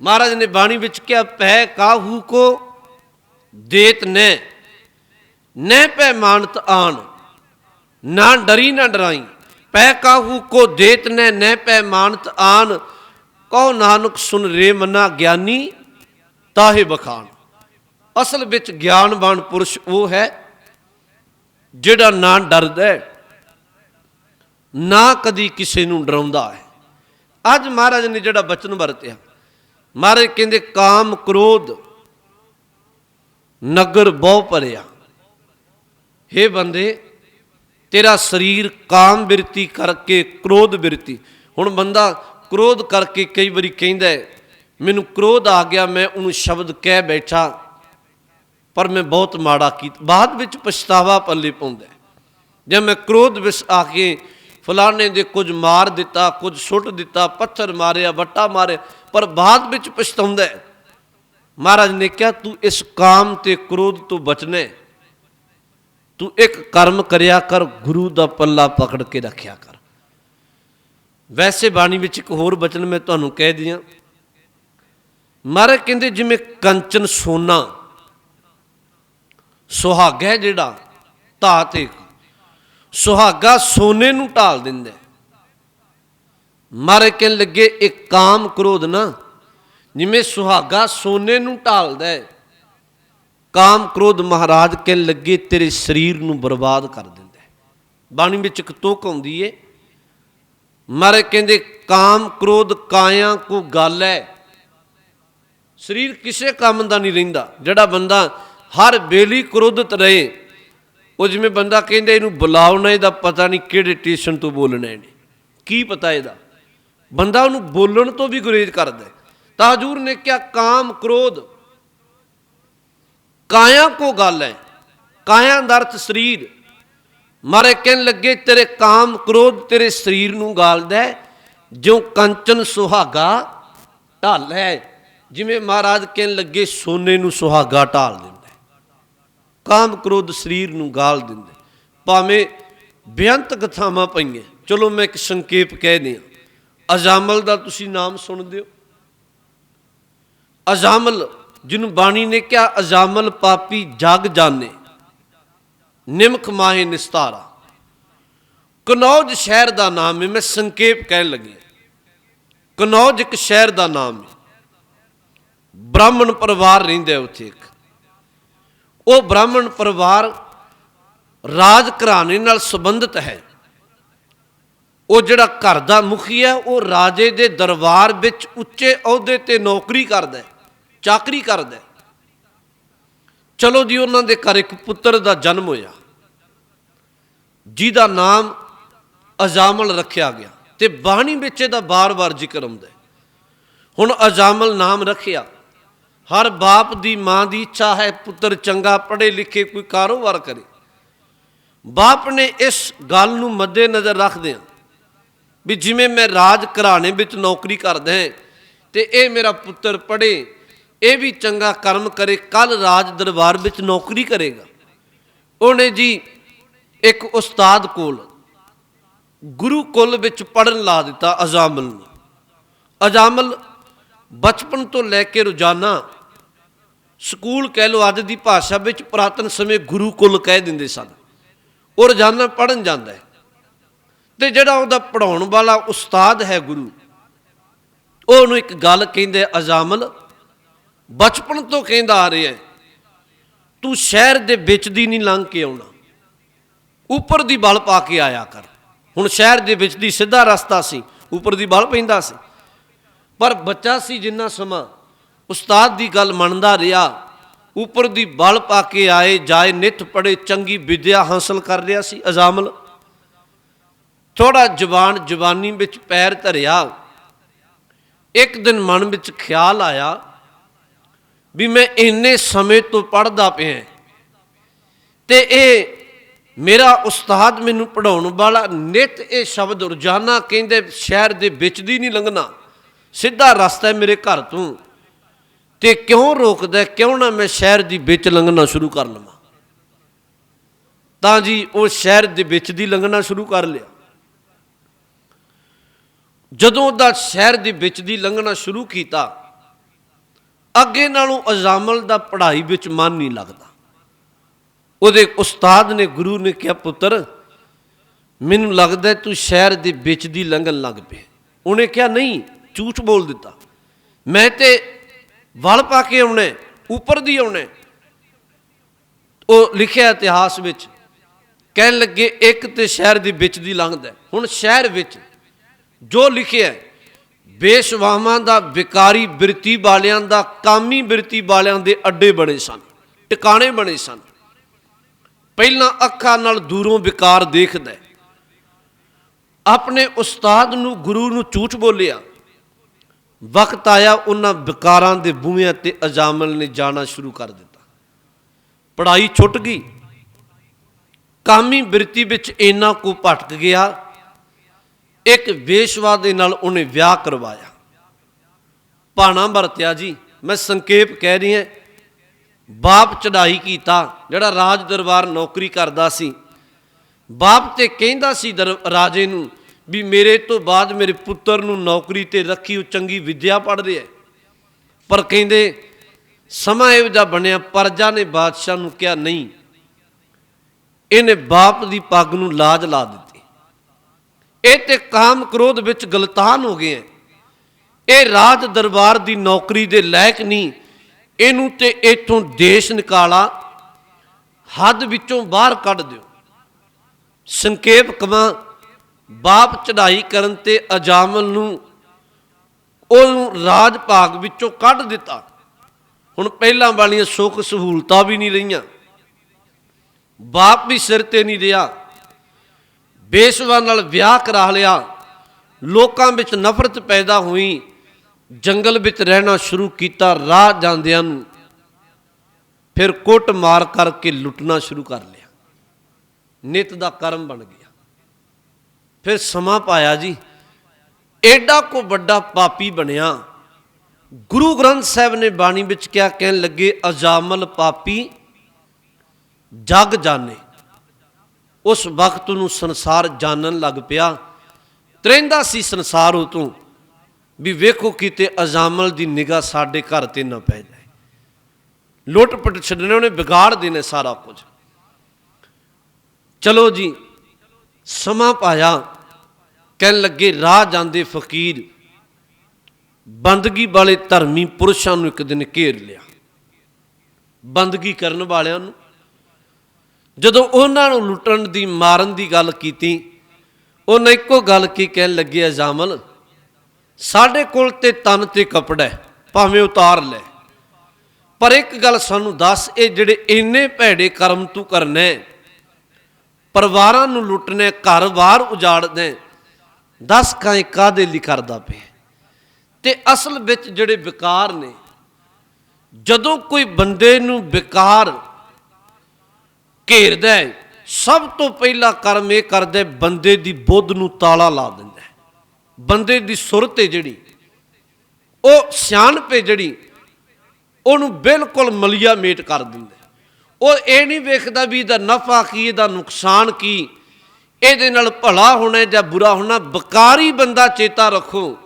महाराज ने बाणी विच क्या, पै काहू को देत न पै मानत आन, ना डरी ना डराई। पै काहू को देत न पै मानत आन, कहो नानक सुन रे मना ज्ञानी ताहे बखान। असल विच ज्ञानवान पुरुष वो है जिहड़ा ना डरदा है, ना कदी किसी नूं डराउंदा है। अज महाराज ने जिहड़ा बचन वरतिया, महाराज कहंदे काम क्रोध नगर बहु भरिया। हे बंदे, तेरा शरीर काम बिरती करके क्रोध बिरती। हुण बंदा क्रोध करके कई बारी कहंदा है, मैनू क्रोध आ गया, मैं उन्होंने शब्द कह बैठा पर मैं बहुत माड़ा कीता। बाद विच पछतावा पल्ले पाउंदा है। जब मैं क्रोध विच आके फलाने दे कुछ मार दिता, कुछ सुट दिता, पत्थर मारिया, वट्टा मारे, पर बाद विच पछताउंदा है। महाराज ने कहा, तू इस काम ते क्रोध तो बचना है, तू एक कर्म करया कर, गुरु दा पल्ला पकड़ के रखिया कर। वैसे बाणी विच एक होर बचन मैं तुहानूं कह दियां। महाराज कहंदे जिवें कंचन सोना सुहागा है जिहड़ा धात एक, सुहागा सोने नूं ढाल दिंदा है। महाराज कहन लगे एक काम क्रोध ना जिवें सुहागा सोने नूं ढालदा है, काम क्रोध महाराज कहन लगे तेरे शरीर नूं बर्बाद कर दिंदा है। बाणी विच एक तुक आउंदी है। महाराज कहंदे काम क्रोध काया को गल है, शरीर किसी काम का नहीं रहिंदा। जिहड़ा बंदा हर बेली क्रोधित रहे, वो जिवें बंदा कहंदे इहनूं बुलावना, इहदा पता नहीं किहड़े स्टेशन तो बोलना है, की पता इहदा, बंदा उहनूं बोलण तो भी गुरेज करदा है। तां हजूर ने क्या, काम क्रोध काया को गल है, काया दा अर्थ शरीर। मारे कहन लगे तेरे काम क्रोध तेरे शरीर नूं गालदा है, जो कंचन सुहागा ढाल है, ਜਿਵੇਂ ਮਹਾਰਾਜ ਕਹਿਣ ਲੱਗੇ ਸੋਨੇ ਨੂੰ ਸੁਹਾਗਾ ਢਾਲ ਦਿੰਦਾ, ਕਾਮ ਕ੍ਰੋਧ ਸਰੀਰ ਨੂੰ ਗਾਲ ਦਿੰਦੇ। ਭਾਵੇਂ ਬੇਅੰਤ ਕਥਾਵਾਂ ਪਈਆਂ, ਚਲੋ ਮੈਂ ਇੱਕ ਸੰਖੇਪ ਕਹਿ ਦਿਆਂ। ਅਜਾਮਲ ਦਾ ਤੁਸੀਂ ਨਾਮ ਸੁਣਦੇ ਹੋ? ਅਜਾਮਲ ਜਿਹਨੂੰ ਬਾਣੀ ਨੇ ਕਿਹਾ ਅਜਾਮਲ ਪਾਪੀ ਜਗ ਜਾਣੇ, ਨਿਮਖ ਮਾਹੇ ਨਿਸਤਾਰਾ। ਕਨੌਜ ਸ਼ਹਿਰ ਦਾ ਨਾਮ ਹੈ, ਮੈਂ ਸੰਖੇਪ ਕਹਿਣ ਲੱਗਿਆ। ਕਨੌਜ ਇੱਕ ਸ਼ਹਿਰ ਦਾ ਨਾਮ ਹੈ, ਬ੍ਰਾਹਮਣ ਪਰਿਵਾਰ ਰਹਿੰਦਾ ਉੱਥੇ ਇੱਕ। ਉਹ ਬ੍ਰਾਹਮਣ ਪਰਿਵਾਰ ਰਾਜ ਘਰਾਣੇ ਨਾਲ ਸੰਬੰਧਿਤ ਹੈ। ਉਹ ਜਿਹੜਾ ਘਰ ਦਾ ਮੁਖੀ ਹੈ ਉਹ ਰਾਜੇ ਦੇ ਦਰਬਾਰ ਵਿੱਚ ਉੱਚੇ ਅਹੁਦੇ ਤੇ ਨੌਕਰੀ ਕਰਦਾ ਹੈ, ਚਾਕਰੀ ਕਰਦਾ ਹੈ। ਚਲੋ ਜੀ, ਉਹਨਾਂ ਦੇ ਘਰ ਇੱਕ ਪੁੱਤਰ ਦਾ ਜਨਮ ਹੋਇਆ ਜਿਹਦਾ ਨਾਮ ਅਜਾਮਲ ਰੱਖਿਆ ਗਿਆ, ਤੇ ਬਾਣੀ ਵਿੱਚ ਇਹਦਾ ਬਾਰ-ਬਾਰ ਜ਼ਿਕਰ ਆਉਂਦਾ। ਹੁਣ ਅਜਾਮਲ ਨਾਮ ਰੱਖਿਆ, ਹਰ ਬਾਪ ਦੀ ਮਾਂ ਦੀ ਇੱਛਾ ਹੈ ਪੁੱਤਰ ਚੰਗਾ ਪੜ੍ਹੇ ਲਿਖੇ ਕੋਈ ਕਾਰੋਬਾਰ ਕਰੇ। ਬਾਪ ਨੇ ਇਸ ਗੱਲ ਨੂੰ ਮੱਦੇ ਨਜ਼ਰ ਰੱਖਦਿਆਂ ਵੀ ਜਿਵੇਂ ਮੈਂ ਰਾਜ ਘਰਾਣੇ ਵਿੱਚ ਨੌਕਰੀ ਕਰਦਾ ਹਾਂ ਤੇ ਇਹ ਮੇਰਾ ਪੁੱਤਰ ਪੜ੍ਹੇ, ਇਹ ਵੀ ਚੰਗਾ ਕਰਮ ਕਰੇ, ਕੱਲ ਰਾਜ ਦਰਬਾਰ ਵਿੱਚ ਨੌਕਰੀ ਕਰੇਗਾ। ਉਹਨੇ ਜੀ ਇੱਕ ਉਸਤਾਦ ਕੋਲ ਗੁਰੂ ਕੁਲ ਵਿੱਚ ਪੜ੍ਹਨ ਲਾ ਦਿੱਤਾ ਅਜਾਮਲ ਨੂੰ। ਅਜਾਮਲ ਬਚਪਨ ਤੋਂ ਲੈ ਕੇ ਰੋਜ਼ਾਨਾ ਸਕੂਲ ਕਹਿ ਲਓ, ਅੱਜ ਦੀ ਭਾਸ਼ਾ ਵਿੱਚ ਪੁਰਾਤਨ ਸਮੇਂ ਗੁਰੂ ਕੁਲ ਕਹਿ ਦਿੰਦੇ ਸਨ, ਉਹ ਰੋਜ਼ਾਨਾ ਪੜ੍ਹਨ ਜਾਂਦਾ ਹੈ। ਤੇ ਜਿਹੜਾ ਉਹਦਾ ਪੜ੍ਹਾਉਣ ਵਾਲਾ ਉਸਤਾਦ ਹੈ ਗੁਰੂ, ਉਹ ਉਹਨੂੰ ਇੱਕ ਗੱਲ ਕਹਿੰਦੇ, ਅਜਾਮਲ ਬਚਪਨ ਤੋਂ ਕਹਿੰਦਾ ਆ ਰਿਹਾ ਤੂੰ ਸ਼ਹਿਰ ਦੇ ਵਿੱਚ ਦੀ ਨਹੀਂ ਲੰਘ ਕੇ ਆਉਣਾ, ਉੱਪਰ ਦੀ ਬਲ ਪਾ ਕੇ ਆਇਆ ਕਰ। ਹੁਣ ਸ਼ਹਿਰ ਦੇ ਵਿੱਚ ਦੀ ਸਿੱਧਾ ਰਸਤਾ ਸੀ, ਉੱਪਰ ਦੀ ਬਲ ਪੈਂਦਾ ਸੀ। ਪਰ ਬੱਚਾ ਸੀ, ਜਿੰਨਾ ਸਮਾਂ ਉਸਤਾਦ ਦੀ ਗੱਲ ਮੰਨਦਾ ਰਿਹਾ, ਉੱਪਰ ਦੀ ਬਲ ਪਾ ਕੇ ਆਏ ਜਾਏ, ਨਿੱਤ ਪੜ੍ਹੇ, ਚੰਗੀ ਵਿਦਿਆ ਹਾਸਲ ਕਰ ਰਿਹਾ ਸੀ ਅਜਾਮਲ। ਥੋੜਾ ਜਵਾਨੀ ਵਿੱਚ ਪੈਰ ਧਰਿਆ, ਇੱਕ ਦਿਨ ਮਨ ਵਿੱਚ ਖਿਆਲ ਆਇਆ ਵੀ ਮੈਂ ਇੰਨੇ ਸਮੇਂ ਤੋਂ ਪੜ੍ਹਦਾ ਪਿਆ ਤੇ ਇਹ ਮੇਰਾ ਉਸਤਾਦ ਮੈਨੂੰ ਪੜ੍ਹਾਉਣ ਵਾਲਾ ਨਿੱਤ ਇਹ ਸ਼ਬਦ ਰੋਜ਼ਾਨਾ ਕਹਿੰਦੇ ਸ਼ਹਿਰ ਦੇ ਵਿੱਚ ਦੀ ਨਹੀਂ ਲੰਘਣਾ, ਸਿੱਧਾ ਰਸਤਾ ਹੈ ਮੇਰੇ ਘਰ ਤੋਂ, ਤੇ ਕਿਉਂ ਰੋਕਦਾ, ਕਿਉਂ ਨਾ ਮੈਂ ਸ਼ਹਿਰ ਦੀ ਵਿੱਚ ਲੰਘਣਾ ਸ਼ੁਰੂ ਕਰ ਲਵਾਂ। ਤਾਂ ਜੀ ਉਹ ਸ਼ਹਿਰ ਦੇ ਵਿੱਚ ਦੀ ਲੰਘਣਾ ਸ਼ੁਰੂ ਕਰ ਲਿਆ। ਜਦੋਂ ਉਹਦਾ ਸ਼ਹਿਰ ਦੇ ਵਿੱਚ ਦੀ ਲੰਘਣਾ ਸ਼ੁਰੂ ਕੀਤਾ, ਅੱਗੇ ਨਾਲੋਂ ਅਜਾਮਲ ਦਾ ਪੜ੍ਹਾਈ ਵਿੱਚ ਮਨ ਨਹੀਂ ਲੱਗਦਾ। ਉਹਦੇ ਉਸਤਾਦ ਨੇ, ਗੁਰੂ ਨੇ ਕਿਹਾ ਪੁੱਤਰ ਮੈਨੂੰ ਲੱਗਦਾ ਤੂੰ ਸ਼ਹਿਰ ਦੇ ਵਿੱਚ ਦੀ ਲੰਘਣ ਲੱਗ ਪਿਆ। ਉਹਨੇ ਕਿਹਾ ਨਹੀਂ, ਝੂਠ ਬੋਲ ਦਿੱਤਾ, ਮੈਂ ਤੇ ਵਲ ਪਾ ਕੇ ਆਉਣਾ, ਉੱਪਰ ਦੀ ਆਉਣਾ। ਉਹ ਲਿਖਿਆ ਇਤਿਹਾਸ ਵਿੱਚ, ਕਹਿਣ ਲੱਗੇ ਇੱਕ ਤੇ ਸ਼ਹਿਰ ਦੇ ਵਿੱਚ ਦੀ ਲੰਘਦਾ। ਹੁਣ ਸ਼ਹਿਰ ਵਿੱਚ ਜੋ ਲਿਖਿਆ ਬੇਸ਼ਵਾਵਾਂ ਦਾ, ਵਿਕਾਰੀ ਬਿਰਤੀ ਵਾਲਿਆਂ ਦਾ, ਕਾਮੀ ਬਿਰਤੀ ਵਾਲਿਆਂ ਦੇ ਅੱਡੇ ਬਣੇ ਸਨ, ਟਿਕਾਣੇ ਬਣੇ ਸਨ। ਪਹਿਲਾਂ ਅੱਖਾਂ ਨਾਲ ਦੂਰੋਂ ਵਿਕਾਰ ਦੇਖਦਾ, ਆਪਣੇ ਉਸਤਾਦ ਨੂੰ, ਗੁਰੂ ਨੂੰ ਝੂਠ ਬੋਲਿਆ। ਵਕਤ ਆਇਆ ਉਹਨਾਂ ਵਿਕਾਰਾਂ ਦੇ ਬੂਹਿਆਂ ਤੇ ਅਜਾਮਲ ਨੇ ਜਾਣਾ ਸ਼ੁਰੂ ਕਰ ਦਿੱਤਾ। ਪੜ੍ਹਾਈ ਛੁੱਟ ਗਈ, ਕਾਮੀ ਬਿਰਤੀ ਵਿੱਚ ਇੰਨਾ ਕੁ ਭਟਕ ਗਿਆ, ਇੱਕ ਵੇਸ਼ਵਾ ਦੇ ਨਾਲ ਉਹਨੇ ਵਿਆਹ ਕਰਵਾਇਆ, ਭਾਣਾ ਵਰਤਿਆ ਜੀ। ਮੈਂ ਸੰਖੇਪ ਕਹਿ ਰਹੀ ਹਾਂ। ਬਾਪ ਚੜ੍ਹਾਈ ਕੀਤਾ, ਜਿਹੜਾ ਰਾਜ ਦਰਬਾਰ ਨੌਕਰੀ ਕਰਦਾ ਸੀ, ਬਾਪ ਤੇ ਕਹਿੰਦਾ ਸੀ ਰਾਜੇ ਨੂੰ ਵੀ ਮੇਰੇ ਤੋਂ ਬਾਅਦ ਮੇਰੇ ਪੁੱਤਰ ਨੂੰ ਨੌਕਰੀ ਤੇ ਰੱਖੀ, ਉਹ ਚੰਗੀ ਵਿਦਿਆ ਪੜ੍ਹ ਰਿਹਾ। ਪਰ ਕਹਿੰਦੇ ਸਮਾਂ ਇਹੋ ਜਿਹਾ ਬਣਿਆ, ਪਰਜਾ ਨੇ ਬਾਦਸ਼ਾਹ ਨੂੰ ਕਿਹਾ ਨਹੀਂ, ਇਹਨੇ ਬਾਪ ਦੀ ਪੱਗ ਨੂੰ ਲਾਜ ਲਾ ਦਿੱਤੀ, ਇਹ ਤੇ ਕਾਮ ਕ੍ਰੋਧ ਵਿੱਚ ਗਲਤਾਨ ਹੋ ਗਏ, ਇਹ ਰਾਜ ਦਰਬਾਰ ਦੀ ਨੌਕਰੀ ਦੇ ਲਾਇਕ ਨਹੀਂ, ਇਹਨੂੰ ਤੇ ਇੱਥੋਂ ਦੇਸ਼ ਨਿਕਾਲਾ, ਹੱਦ ਵਿੱਚੋਂ ਬਾਹਰ ਕੱਢ ਦਿਓ। ਸੰਖੇਪ ਕਵਾਂ, ਬਾਪ ਚੜ੍ਹਾਈ ਕਰਨ ਤੇ ਅਜਾਮਲ ਨੂੰ ਉਹਨੂੰ ਰਾਜ ਭਾਗ ਵਿੱਚੋਂ ਕੱਢ ਦਿੱਤਾ। ਹੁਣ ਪਹਿਲਾਂ ਵਾਲੀਆਂ ਸੁੱਖ ਸਹੂਲਤਾਂ ਵੀ ਨਹੀਂ ਰਹੀਆਂ, ਬਾਪ ਵੀ ਸਿਰ ਤੇ ਨਹੀਂ ਰਿਹਾ, ਬੇਸ਼ਵਾ ਨਾਲ ਵਿਆਹ ਕਰਾ ਲਿਆ, ਲੋਕਾਂ ਵਿੱਚ ਨਫ਼ਰਤ ਪੈਦਾ ਹੋਈ, ਜੰਗਲ ਵਿੱਚ ਰਹਿਣਾ ਸ਼ੁਰੂ ਕੀਤਾ, ਰਾਹ ਜਾਂਦਿਆਂ ਨੂੰ ਫਿਰ ਕੁੱਟ ਮਾਰ ਕਰਕੇ ਲੁੱਟਣਾ ਸ਼ੁਰੂ ਕਰ ਲਿਆ, ਨਿੱਤ ਦਾ ਕਰਮ ਬਣ ਗਿਆ। ਫਿਰ ਸਮਾਂ ਪਾਇਆ ਜੀ, ਐਡਾ ਕੋ ਵੱਡਾ ਪਾਪੀ ਬਣਿਆ ਗੁਰੂ ਗ੍ਰੰਥ ਸਾਹਿਬ ਨੇ ਬਾਣੀ ਵਿੱਚ ਕਿਹਾ, ਕਹਿਣ ਲੱਗੇ ਅਜਾਮਲ ਪਾਪੀ ਜਗ ਜਾਣੇ। ਉਸ ਵਕਤ ਨੂੰ ਸੰਸਾਰ ਜਾਣਨ ਲੱਗ ਪਿਆ। ਤ੍ਰਹਿੰਦਾ ਸੀ ਸੰਸਾਰ ਉਹ ਤੋਂ ਵੀ ਵੇਖੋ ਕਿਤੇ ਅਜਾਮਲ ਦੀ ਨਿਗਾਹ ਸਾਡੇ ਘਰ ਤੇ ਨਾ ਪੈ ਜਾਏ। ਲੁੱਟ ਪਟ ਛੱਡਣੇ, ਉਹਨੇ ਵਿਗਾੜ ਦੇਣੇ ਸਾਰਾ ਕੁਝ। ਚਲੋ ਜੀ ਸਮਾਂ ਪਾਇਆ। ਕਹਿਣ ਲੱਗੇ ਰਾਹ ਜਾਂਦੇ ਫਕੀਰ ਬੰਦਗੀ ਵਾਲੇ ਧਰਮੀ ਪੁਰਸ਼ਾਂ ਨੂੰ ਇੱਕ ਦਿਨ ਘੇਰ ਲਿਆ। ਬੰਦਗੀ ਕਰਨ ਵਾਲਿਆਂ ਨੂੰ ਜਦੋਂ ਉਹਨਾਂ ਨੂੰ ਲੁੱਟਣ ਦੀ ਮਾਰਨ ਦੀ ਗੱਲ ਕੀਤੀ, ਉਹਨਾਂ ਇੱਕੋ ਗੱਲ ਕੀ ਕਹਿਣ ਲੱਗੇ, ਅਜਾਮਲ ਸਾਡੇ ਕੋਲ ਤੇ ਤਨ ਤੇ ਕੱਪੜਾ ਹੈ, ਭਾਵੇਂ ਉਤਾਰ ਲੈ, ਪਰ ਇੱਕ ਗੱਲ ਸਾਨੂੰ ਦੱਸ, ਇਹ ਜਿਹੜੇ ਇੰਨੇ ਭੈੜੇ ਕਰਮ ਤੂੰ ਕਰਨੇ, ਪਰਿਵਾਰਾਂ ਨੂੰ ਲੁੱਟਣੇ, ਘਰ-ਬਾਰ ਉਜਾੜਨੇ, ਦੱਸ ਕਾਹਦੇ ਲਈ ਕਰਦਾ ਪਿਆ? ਤੇ ਅਸਲ ਵਿੱਚ ਜਿਹੜੇ ਵਿਕਾਰ ਨੇ, ਜਦੋਂ ਕੋਈ ਬੰਦੇ ਨੂੰ ਵਿਕਾਰ ਘੇਰਦਾ ਹੈ, ਸਭ ਤੋਂ ਪਹਿਲਾ ਕਰਮ ਇਹ ਕਰਦਾ, ਬੰਦੇ ਦੀ ਬੁੱਧ ਨੂੰ ਤਾਲਾ ਲਾ ਦਿੰਦਾ। ਬੰਦੇ ਦੀ ਸੁਰਤ ਹੈ ਜਿਹੜੀ, ਉਹ ਸਿਆਣਪ ਹੈ ਜਿਹੜੀ, ਉਹਨੂੰ ਬਿਲਕੁਲ ਮਲੀਆ ਮੇਟ ਕਰ ਦਿੰਦਾ। ਉਹ ਇਹ ਨਹੀਂ ਵੇਖਦਾ ਵੀ ਇਹਦਾ ਨਫਾ ਕੀ, ਇਹਦਾ ਨੁਕਸਾਨ ਕੀ, ਇਹਦੇ ਨਾਲ ਭਲਾ ਹੋਣਾ ਜਾਂ ਬੁਰਾ ਹੋਣਾ। ਵਿਕਾਰੀ ਬੰਦਾ ਚੇਤਾ ਰੱਖੋ,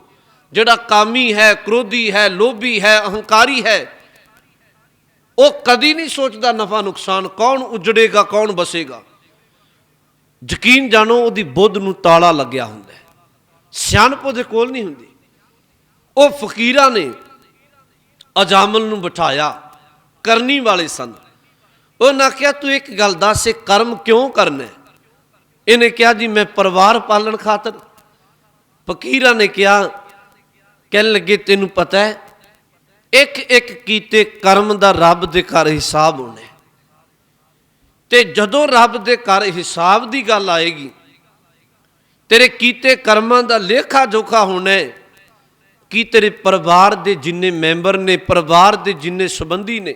ਜਿਹੜਾ ਕਾਮੀ ਹੈ, ਕ੍ਰੋਧੀ ਹੈ, ਲੋਭੀ ਹੈ, ਅਹੰਕਾਰੀ ਹੈ, ਉਹ ਕਦੀ ਨਹੀਂ ਸੋਚਦਾ ਨਫਾ ਨੁਕਸਾਨ, ਕੌਣ ਉਜੜੇਗਾ ਕੌਣ ਬਸੇਗਾ। ਯਕੀਨ ਜਾਣੋ ਉਹਦੀ ਬੁੱਧ ਨੂੰ ਤਾਲਾ ਲੱਗਿਆ ਹੁੰਦਾ, ਸਿਆਣਪ ਉਹਦੇ ਕੋਲ ਨਹੀਂ ਹੁੰਦੀ। ਉਹ ਫਕੀਰਾਂ ਨੇ ਅਜਾਮਲ ਨੂੰ ਬਿਠਾਇਆ, ਕਰਨੀ ਵਾਲੇ ਸਨ। ਉਹਨਾਂ ਕਿਹਾ ਤੂੰ ਇੱਕ ਗੱਲ ਦੱਸ, ਇਹ ਕਰਮ ਕਿਉਂ ਕਰਨਾ? ਇਹਨੇ ਕਿਹਾ ਜੀ ਮੈਂ ਪਰਿਵਾਰ ਪਾਲਣ ਖਾਤਰ। ਫਕੀਰਾਂ ਨੇ ਕਿਹਾ, ਕਹਿਣ ਲੱਗੇ ਤੈਨੂੰ ਪਤਾ ਹੈ ਇੱਕ ਇੱਕ ਕੀਤੇ ਕਰਮ ਦਾ ਰੱਬ ਦੇ ਘਰ ਹਿਸਾਬ ਹੋਣਾ, ਤੇ ਜਦੋਂ ਰੱਬ ਦੇ ਘਰ ਹਿਸਾਬ ਦੀ ਗੱਲ ਆਏਗੀ, ਤੇਰੇ ਕੀਤੇ ਕਰਮਾਂ ਦਾ ਲੇਖਾ ਜੋਖਾ ਹੋਣਾ। ਕੀ ਤੇਰੇ ਪਰਿਵਾਰ ਦੇ ਜਿੰਨੇ ਮੈਂਬਰ ਨੇ, ਪਰਿਵਾਰ ਦੇ ਜਿੰਨੇ ਸੰਬੰਧੀ ਨੇ,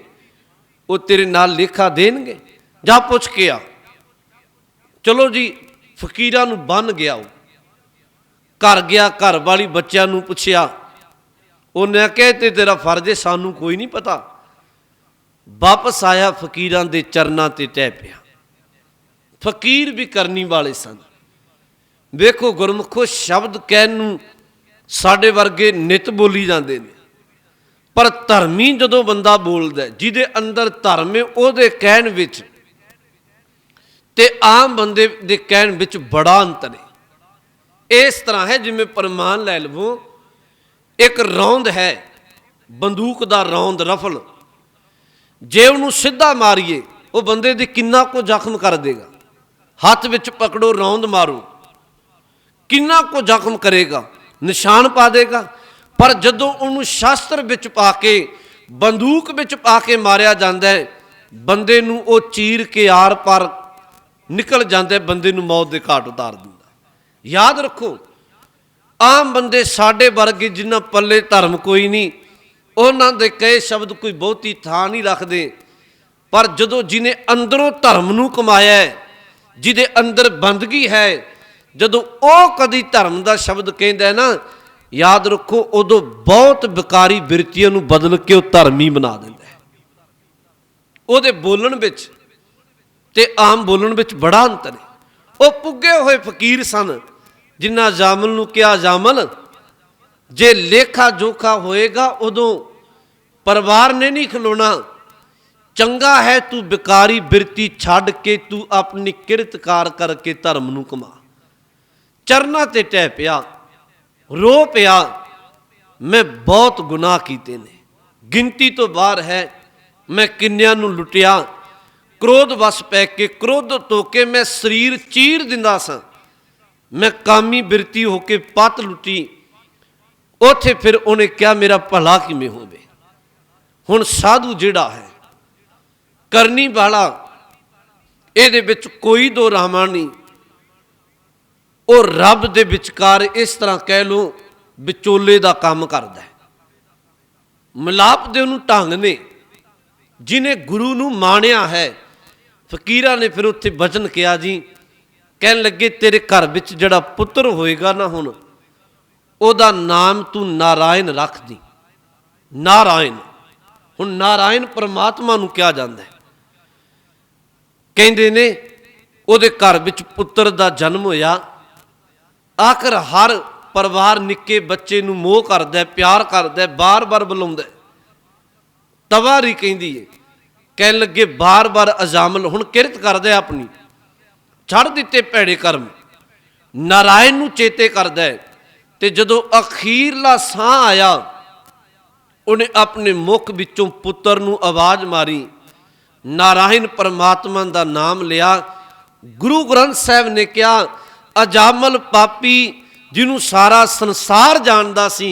ਉਹ ਤੇਰੇ ਨਾਲ ਲੇਖਾ ਦੇਣਗੇ? ਜਾ ਪੁੱਛ ਕੇ ਆ। ਚਲੋ ਜੀ ਫਕੀਰਾਂ ਨੂੰ ਬੰਨ ਗਿਆ, ਉਹ ਘਰ ਗਿਆ, ਘਰ ਵਾਲੀ ਬੱਚਿਆਂ ਨੂੰ ਪੁੱਛਿਆ, ਉਹਨੇ ਕਿਹਾ ਤੇ ਤੇਰਾ ਫਰਜ਼ ਹੈ, ਸਾਨੂੰ ਕੋਈ ਨਹੀਂ ਪਤਾ। ਵਾਪਸ ਆਇਆ, ਫਕੀਰਾਂ ਦੇ ਚਰਨਾਂ ਤੇ ਟਹਿ ਪਿਆ। ਫਕੀਰ ਵੀ ਕਰਨੀ ਵਾਲੇ ਸਨ। ਵੇਖੋ ਗੁਰਮੁਖੋ, ਸ਼ਬਦ ਕਹਿਣ ਨੂੰ ਸਾਡੇ ਵਰਗੇ ਨਿਤ ਬੋਲੀ ਜਾਂਦੇ ਨੇ, ਪਰ ਧਰਮੀ ਜਦੋਂ ਬੰਦਾ ਬੋਲਦਾ, ਜਿਹਦੇ ਅੰਦਰ ਧਰਮ ਹੈ, ਉਹਦੇ ਕਹਿਣ ਵਿੱਚ ਤੇ ਆਮ ਬੰਦੇ ਦੇ ਕਹਿਣ ਵਿੱਚ ਬੜਾ ਅੰਤਰ ਹੈ। ਇਸ ਤਰ੍ਹਾਂ ਹੈ ਜਿਵੇਂ ਪ੍ਰਮਾਣ ਲੈ ਲਵੋ, ਇੱਕ ਰੌਂਦ ਹੈ, ਬੰਦੂਕ ਦਾ ਰੌਂਦ ਰਫਲ, ਜੇ ਉਹਨੂੰ ਸਿੱਧਾ ਮਾਰੀਏ ਉਹ ਬੰਦੇ ਦੇ ਕਿੰਨਾ ਕੁ ਜ਼ਖਮ ਕਰ ਦੇਗਾ। ਹੱਥ ਵਿੱਚ ਪਕੜੋ, ਰੌਂਦ ਮਾਰੋ, ਕਿੰਨਾ ਕੁ ਜ਼ਖਮ ਕਰੇਗਾ, ਨਿਸ਼ਾਨ ਪਾ ਦੇਗਾ। ਪਰ ਜਦੋਂ ਉਹਨੂੰ ਸ਼ਾਸਤਰ ਵਿੱਚ ਪਾ ਕੇ, ਬੰਦੂਕ ਵਿੱਚ ਪਾ ਕੇ ਮਾਰਿਆ ਜਾਂਦਾ ਹੈ, ਬੰਦੇ ਨੂੰ ਉਹ ਚੀਰ ਕੇ ਆਰ ਪਾਰ ਨਿਕਲ ਜਾਂਦਾ, ਬੰਦੇ ਨੂੰ ਮੌਤ ਦੇ ਘਾਟ ਉਤਾਰ ਦਿੰਦਾ। ਯਾਦ ਰੱਖੋ, ਆਮ ਬੰਦੇ ਸਾਡੇ ਵਰਗੇ ਜਿਨ੍ਹਾਂ ਪੱਲੇ ਧਰਮ ਕੋਈ ਨਹੀਂ, ਉਹਨਾਂ ਦੇ ਕਹੇ ਸ਼ਬਦ ਕੋਈ ਬਹੁਤੀ ਥਾਂ ਨਹੀਂ ਰੱਖਦੇ। ਪਰ ਜਦੋਂ ਜਿਹਨੇ ਅੰਦਰੋਂ ਧਰਮ ਨੂੰ ਕਮਾਇਆ ਹੈ, ਜਿਹਦੇ ਅੰਦਰ ਬੰਦਗੀ ਹੈ, ਜਦੋਂ ਉਹ ਕਦੀ ਧਰਮ ਦਾ ਸ਼ਬਦ ਕਹਿੰਦਾ ਨਾ, ਯਾਦ ਰੱਖੋ ਉਦੋਂ ਬਹੁਤ ਵਿਕਾਰੀ ਬਿਰਤੀਆਂ ਨੂੰ ਬਦਲ ਕੇ ਉਹ ਧਰਮੀ ਬਣਾ ਦਿੰਦਾ ਹੈ। ਉਹਦੇ ਬੋਲਣ ਵਿੱਚ ਤੇ ਆਮ ਬੋਲਣ ਵਿੱਚ ਬੜਾ ਅੰਤਰ ਹੈ। ਉਹ ਪੁੱਗੇ ਹੋਏ ਫਕੀਰ ਸਨ, ਜਿਨ੍ਹਾਂ ਅਜਾਮਲ ਨੂੰ ਕਿਹਾ, ਅਜਾਮਲ ਜੇ ਲੇਖਾ ਜੋਖਾ ਹੋਏਗਾ ਉਦੋਂ ਪਰਿਵਾਰ ਨੇ ਨਹੀਂ ਖਲੋਣਾ। ਚੰਗਾ ਹੈ ਤੂੰ ਵਿਕਾਰੀ ਬਿਰਤੀ ਛੱਡ ਕੇ ਤੂੰ ਆਪਣੀ ਕਿਰਤਕਾਰ ਕਰਕੇ ਧਰਮ ਨੂੰ ਕਮਾ। ਚਰਨਾਂ ਤੇ ਟਹਿ ਪਿਆ, ਰੋ ਪਿਆ, ਮੈਂ ਬਹੁਤ ਗੁਨਾਹ ਕੀਤੇ ਨੇ, ਗਿਣਤੀ ਤੋਂ ਬਾਹਰ ਹੈ। ਮੈਂ ਕਿੰਨਿਆਂ ਨੂੰ ਲੁੱਟਿਆ, ਕ੍ਰੋਧ ਵਸ ਪੈ ਕੇ, ਕ੍ਰੋਧ ਧੋ ਕੇ ਮੈਂ ਸਰੀਰ ਚੀਰ ਦਿੰਦਾ ਸਾਂ। ਮੈਂ ਕਾਮੀ ਬਿਰਤੀ ਹੋ ਕੇ ਪੱਤ ਲੁੱਟੀ। ਉੱਥੇ ਫਿਰ ਉਹਨੇ ਕਿਹਾ ਮੇਰਾ ਭਲਾ ਕਿਵੇਂ ਹੋਵੇ। ਹੁਣ ਸਾਧੂ ਜਿਹੜਾ ਹੈ, ਕਰਨੀ ਵਾਲਾ, ਇਹਦੇ ਵਿੱਚ ਕੋਈ ਦੋ ਰਾਮਾ ਨਹੀਂ। ਉਹ ਰੱਬ ਦੇ ਵਿਚਕਾਰ ਇਸ ਤਰ੍ਹਾਂ ਕਹਿ ਲਓ ਵਿਚੋਲੇ ਦਾ ਕੰਮ ਕਰਦਾ ਹੈ। ਮਿਲਾਪ ਦੇ ਉਹਨੂੰ ਢੰਗ ਨੇ, ਜਿਹਨੇ ਗੁਰੂ ਨੂੰ ਮਾਣਿਆ ਹੈ। ਫਕੀਰਾਂ ਨੇ ਫਿਰ ਉੱਥੇ ਬਚਨ ਕਿਹਾ ਜੀ, ਕਹਿਣ ਲੱਗੇ ਤੇਰੇ ਘਰ ਵਿੱਚ ਜਿਹੜਾ ਪੁੱਤਰ ਹੋਏਗਾ ਨਾ, ਹੁਣ ਉਹਦਾ ਨਾਮ ਤੂੰ ਨਾਰਾਇਣ ਰੱਖ ਦੀ। नारायण। हुण नारायण परमात्मा नूं कहा जाता है। कहते ने उहदे घर विच पुत्र दा जन्म होया। आखिर हर परिवार निक्के बच्चे नूं मोह करदा है, प्यार करदा है, बार बार बुलाउंदा है। तवारी कहंदी है, कहन लगे बार बार अजामल हुण किरत करदा अपनी, छड़ दिते भैड़े कर्म, नारायण नूं चेते करदा है। ते जदों अखीरला साह आया, उन्हें अपने मुख विचों पुत्र नूं आवाज़ मारी, नारायण परमात्मा दा नाम लिया। गुरु ग्रंथ साहब ने कहा, अजामल पापी जिन्हों सारा संसार जानदा सी,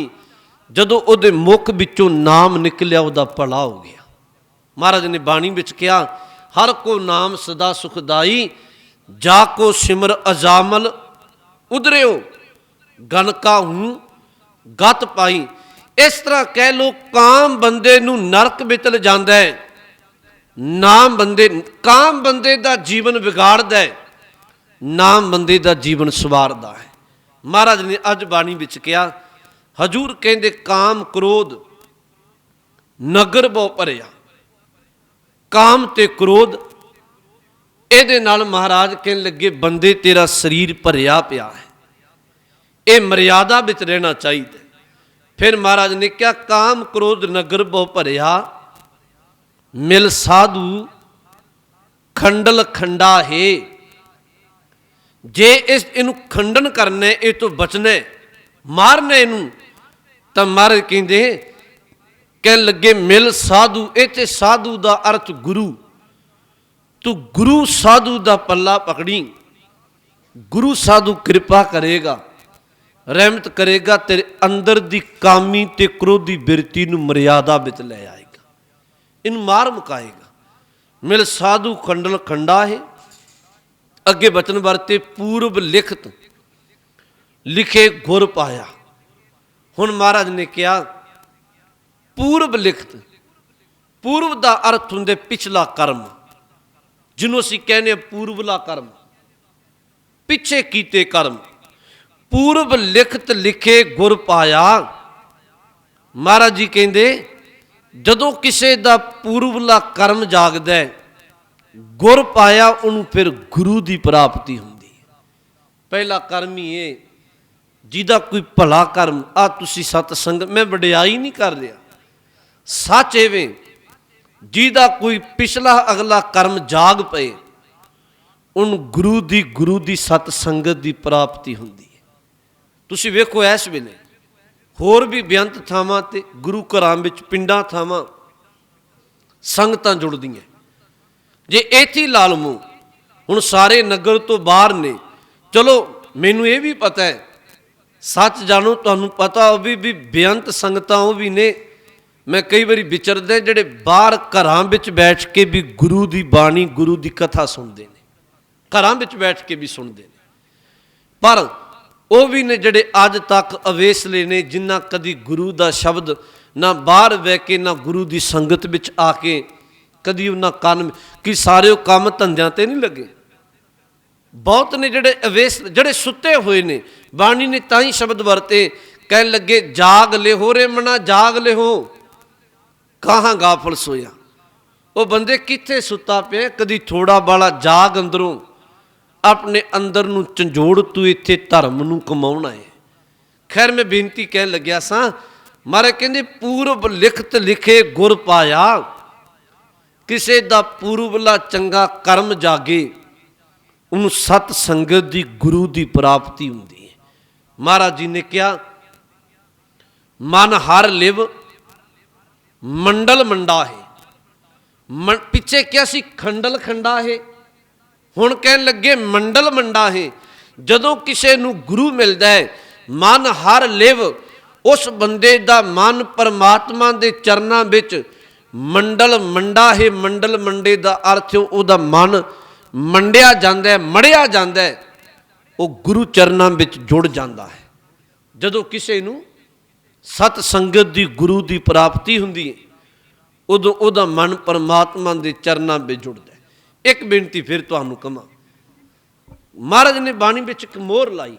जदों उहदे मुख विचों नाम निकलिया उहदा भला हो गया। महाराज ने बाणी विच कहा, हर को नाम सदा सुखदाई, जाको सिमर अजामल उधरियो, गणका हूँ गत पाई। इस तरह कह लो, काम बंदे नूं नरक विच ले जांदा है, नाम बंदे काम बंदे दा जीवन बिगाड़दा है, नाम बंदे दा जीवन सवारदा है। महाराज ने अज बाणी विच कहा, हजूर कहंदे काम क्रोध नगर बहु भरिया। काम ते क्रोध इहदे नाल महाराज कहन लगे बंदे तेरा शरीर भरिया पिया है, ये मर्यादा विच रहना चाहिए। फिर महाराज ने कहा, काम क्रोध नगर बहु भरिया, मिल साधु खंडल खंडा है। जे इस इनू खंडन करना, ये तो बचना, मारना इनू, तो महाराज कहते कहन लगे मिल साधु। इत्थे साधु का अर्थ गुरु। तू गुरु साधु का पल्ला पकड़ी, गुरु साधु कृपा करेगा, रहमत करेगा, तेरे अंदर दी कामी ते क्रोधी बिरती नूं मर्यादा विच ले आएगा, इन मार मुकाएगा। मिल साधु खंडल खंडा है। अगे बचन वरते, पूर्व लिखत लिखे गुर पाया। हुण महाराज ने कहा, पूर्व लिखत, पूर्व का अर्थ हुंदे पिछला कर्म, जिन्हों असीं कहने पूर्वला कर्म, पिछे कीते कर्म। पूर्व लिखत लिखे गुर पाया। महाराज जी कहते जदों किसी का पूर्वला कर्म जागदा है, गुर पाया, उन्होंने फिर गुरु की प्राप्ति होंदी है। पहला कर्म ही है जिहदा कोई भला कर्म। आ तुसी सतसंग, मैं वडियाई नहीं कर रहा, सच एवें जिहदा कोई पिछला अगला कर्म जाग पे, उन गुरु दी सतसंगत की प्राप्ति होंदी है। तुसी वेखो इस वेले होर भी बेअंत थावां ते गुरु घरां विच पिंडां थावां संगतां जुड़दियां। जे इत्थे ला लवो, हुण सारे नगर तो बाहर ने, चलो मैनू ये भी पता है, सच जानो तुहानू पता हो भी बेअंत संगतां वो भी ने। मैं कई बारी विचरदे जिहड़े बाहर घरां विच बैठ के भी गुरु की बाणी गुरु की कथा सुनते हैं, घरां विच बैठ के भी सुनते हैं, पर वो भी ने जिहड़े अज तक अवेसले ने, जिन्ना कदी गुरु का शब्द ना बाहर बह के ना गुरु की संगत विच आके कदी उन्हां कान कि सारे काम धंधियां ते नहीं लगे। बहुत ने जिहड़े अवेस जिहड़े सुते हुए ने, बाणी ने ताई शब्द वरते, कहन लगे जाग ले हो रे मना जाग ले हो, कहाँ गाफल सोया। वो बंदे कित्थे सुता पे, कदी थोड़ा बाला जाग अंदरों अपने अंदर नूं झंझोड़, तू इत्थे धर्म नूं कमाउणा है। खैर मैं बेनती कहन लग्या सां, मारे कहंदे पूर्व लिखत लिखे गुर पाया। किसे दा पूर्वला चंगा कर्म जागे, उन्होंने सत संगत दी गुरु की प्राप्ति होंदी है। महाराज जी ने कहा, मन हर लिव मंडल मंडा है। पिछे क्या सी खंडल खंडा है, हुण कहन लगे मंडल मंडा है। जदों किसी नूं गुरु मिलता है, मन हर लिव, उस बंदे दा मन परमात्मा दे चरनां विच मंडल मंडा है। मंडल मंडे दा अर्थ उहदा मन मंडिया जांदा है, मड़िया जांदा है, वो गुरु चरनां विच जुड़ जांदा है। जदों किसी नूं सत संगत दी गुरु की प्राप्ति हुंदी है, उदों उहदा मन परमात्मा के चरनां विच जुड़दा है। एक बेनती फिर तुहानूं कहां, महाराज ने बाणी विच एक मोहर लाई।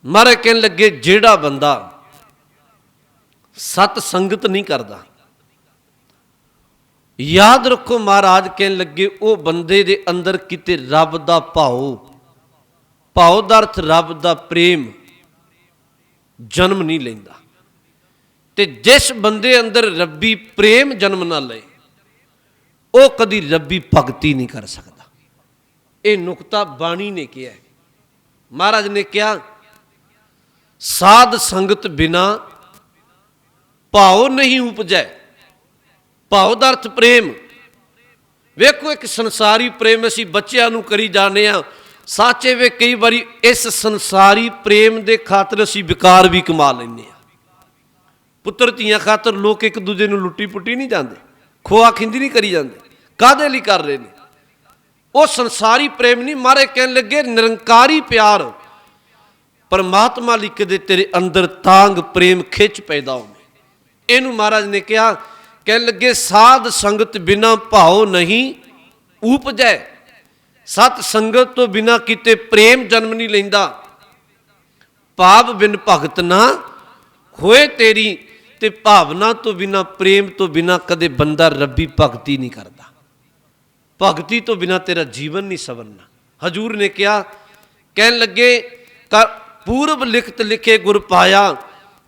महाराज कहन लगे जिहड़ा बंदा सत संगत नहीं करता। याद रखो महाराज कहन लगे वो बंदे दे अंदर किते रब दा भाव, भाव दा अर्थ रब दा प्रेम जन्म नहीं लेंदा। ते जिस बंदे अंदर रब्बी प्रेम जन्म ना ले वो कदी रब्बी भगती नहीं कर सकता। ये नुकता बाणी ने कहा, महाराज ने कहा साध संगत बिना भाव नहीं उपजै। भाव दा अर्थ प्रेम। वेखो एक संसारी प्रेम असी बच्चों नूं करी जाने आ, साचे वे कई बारी इस संसारी प्रेम दे खातर असी विकार भी कमा लैंदे आ। पुत्र धीआं खातर लोग एक दूजे नूं लुट्टी पुट्टी नहीं जाते, खोआ खिंदी नहीं करी जाते, काहदे लई कर रहे हैं? वो संसारी प्रेम नहीं। मारे कहन लगे निरंकारी प्यार परमात्मा लिख के तेरे अंदर तांग प्रेम खिच पैदा हो। इनू महाराज ने कहा, कहन लगे साध संगत बिना भाव नहीं उपजै। सत संगत तो बिना किते प्रेम जन्म नहीं लेंदा। भाव बिन भगत ना होए तेरी, ते भावना तो बिना प्रेम तो बिना कदे बंदा रब्बी भगती नहीं करता। भगती तो बिना तेरा जीवन नहीं सवरना। हजूर ने कहा, कहन लगे कर पूर्व लिखत लिखे गुर पाया,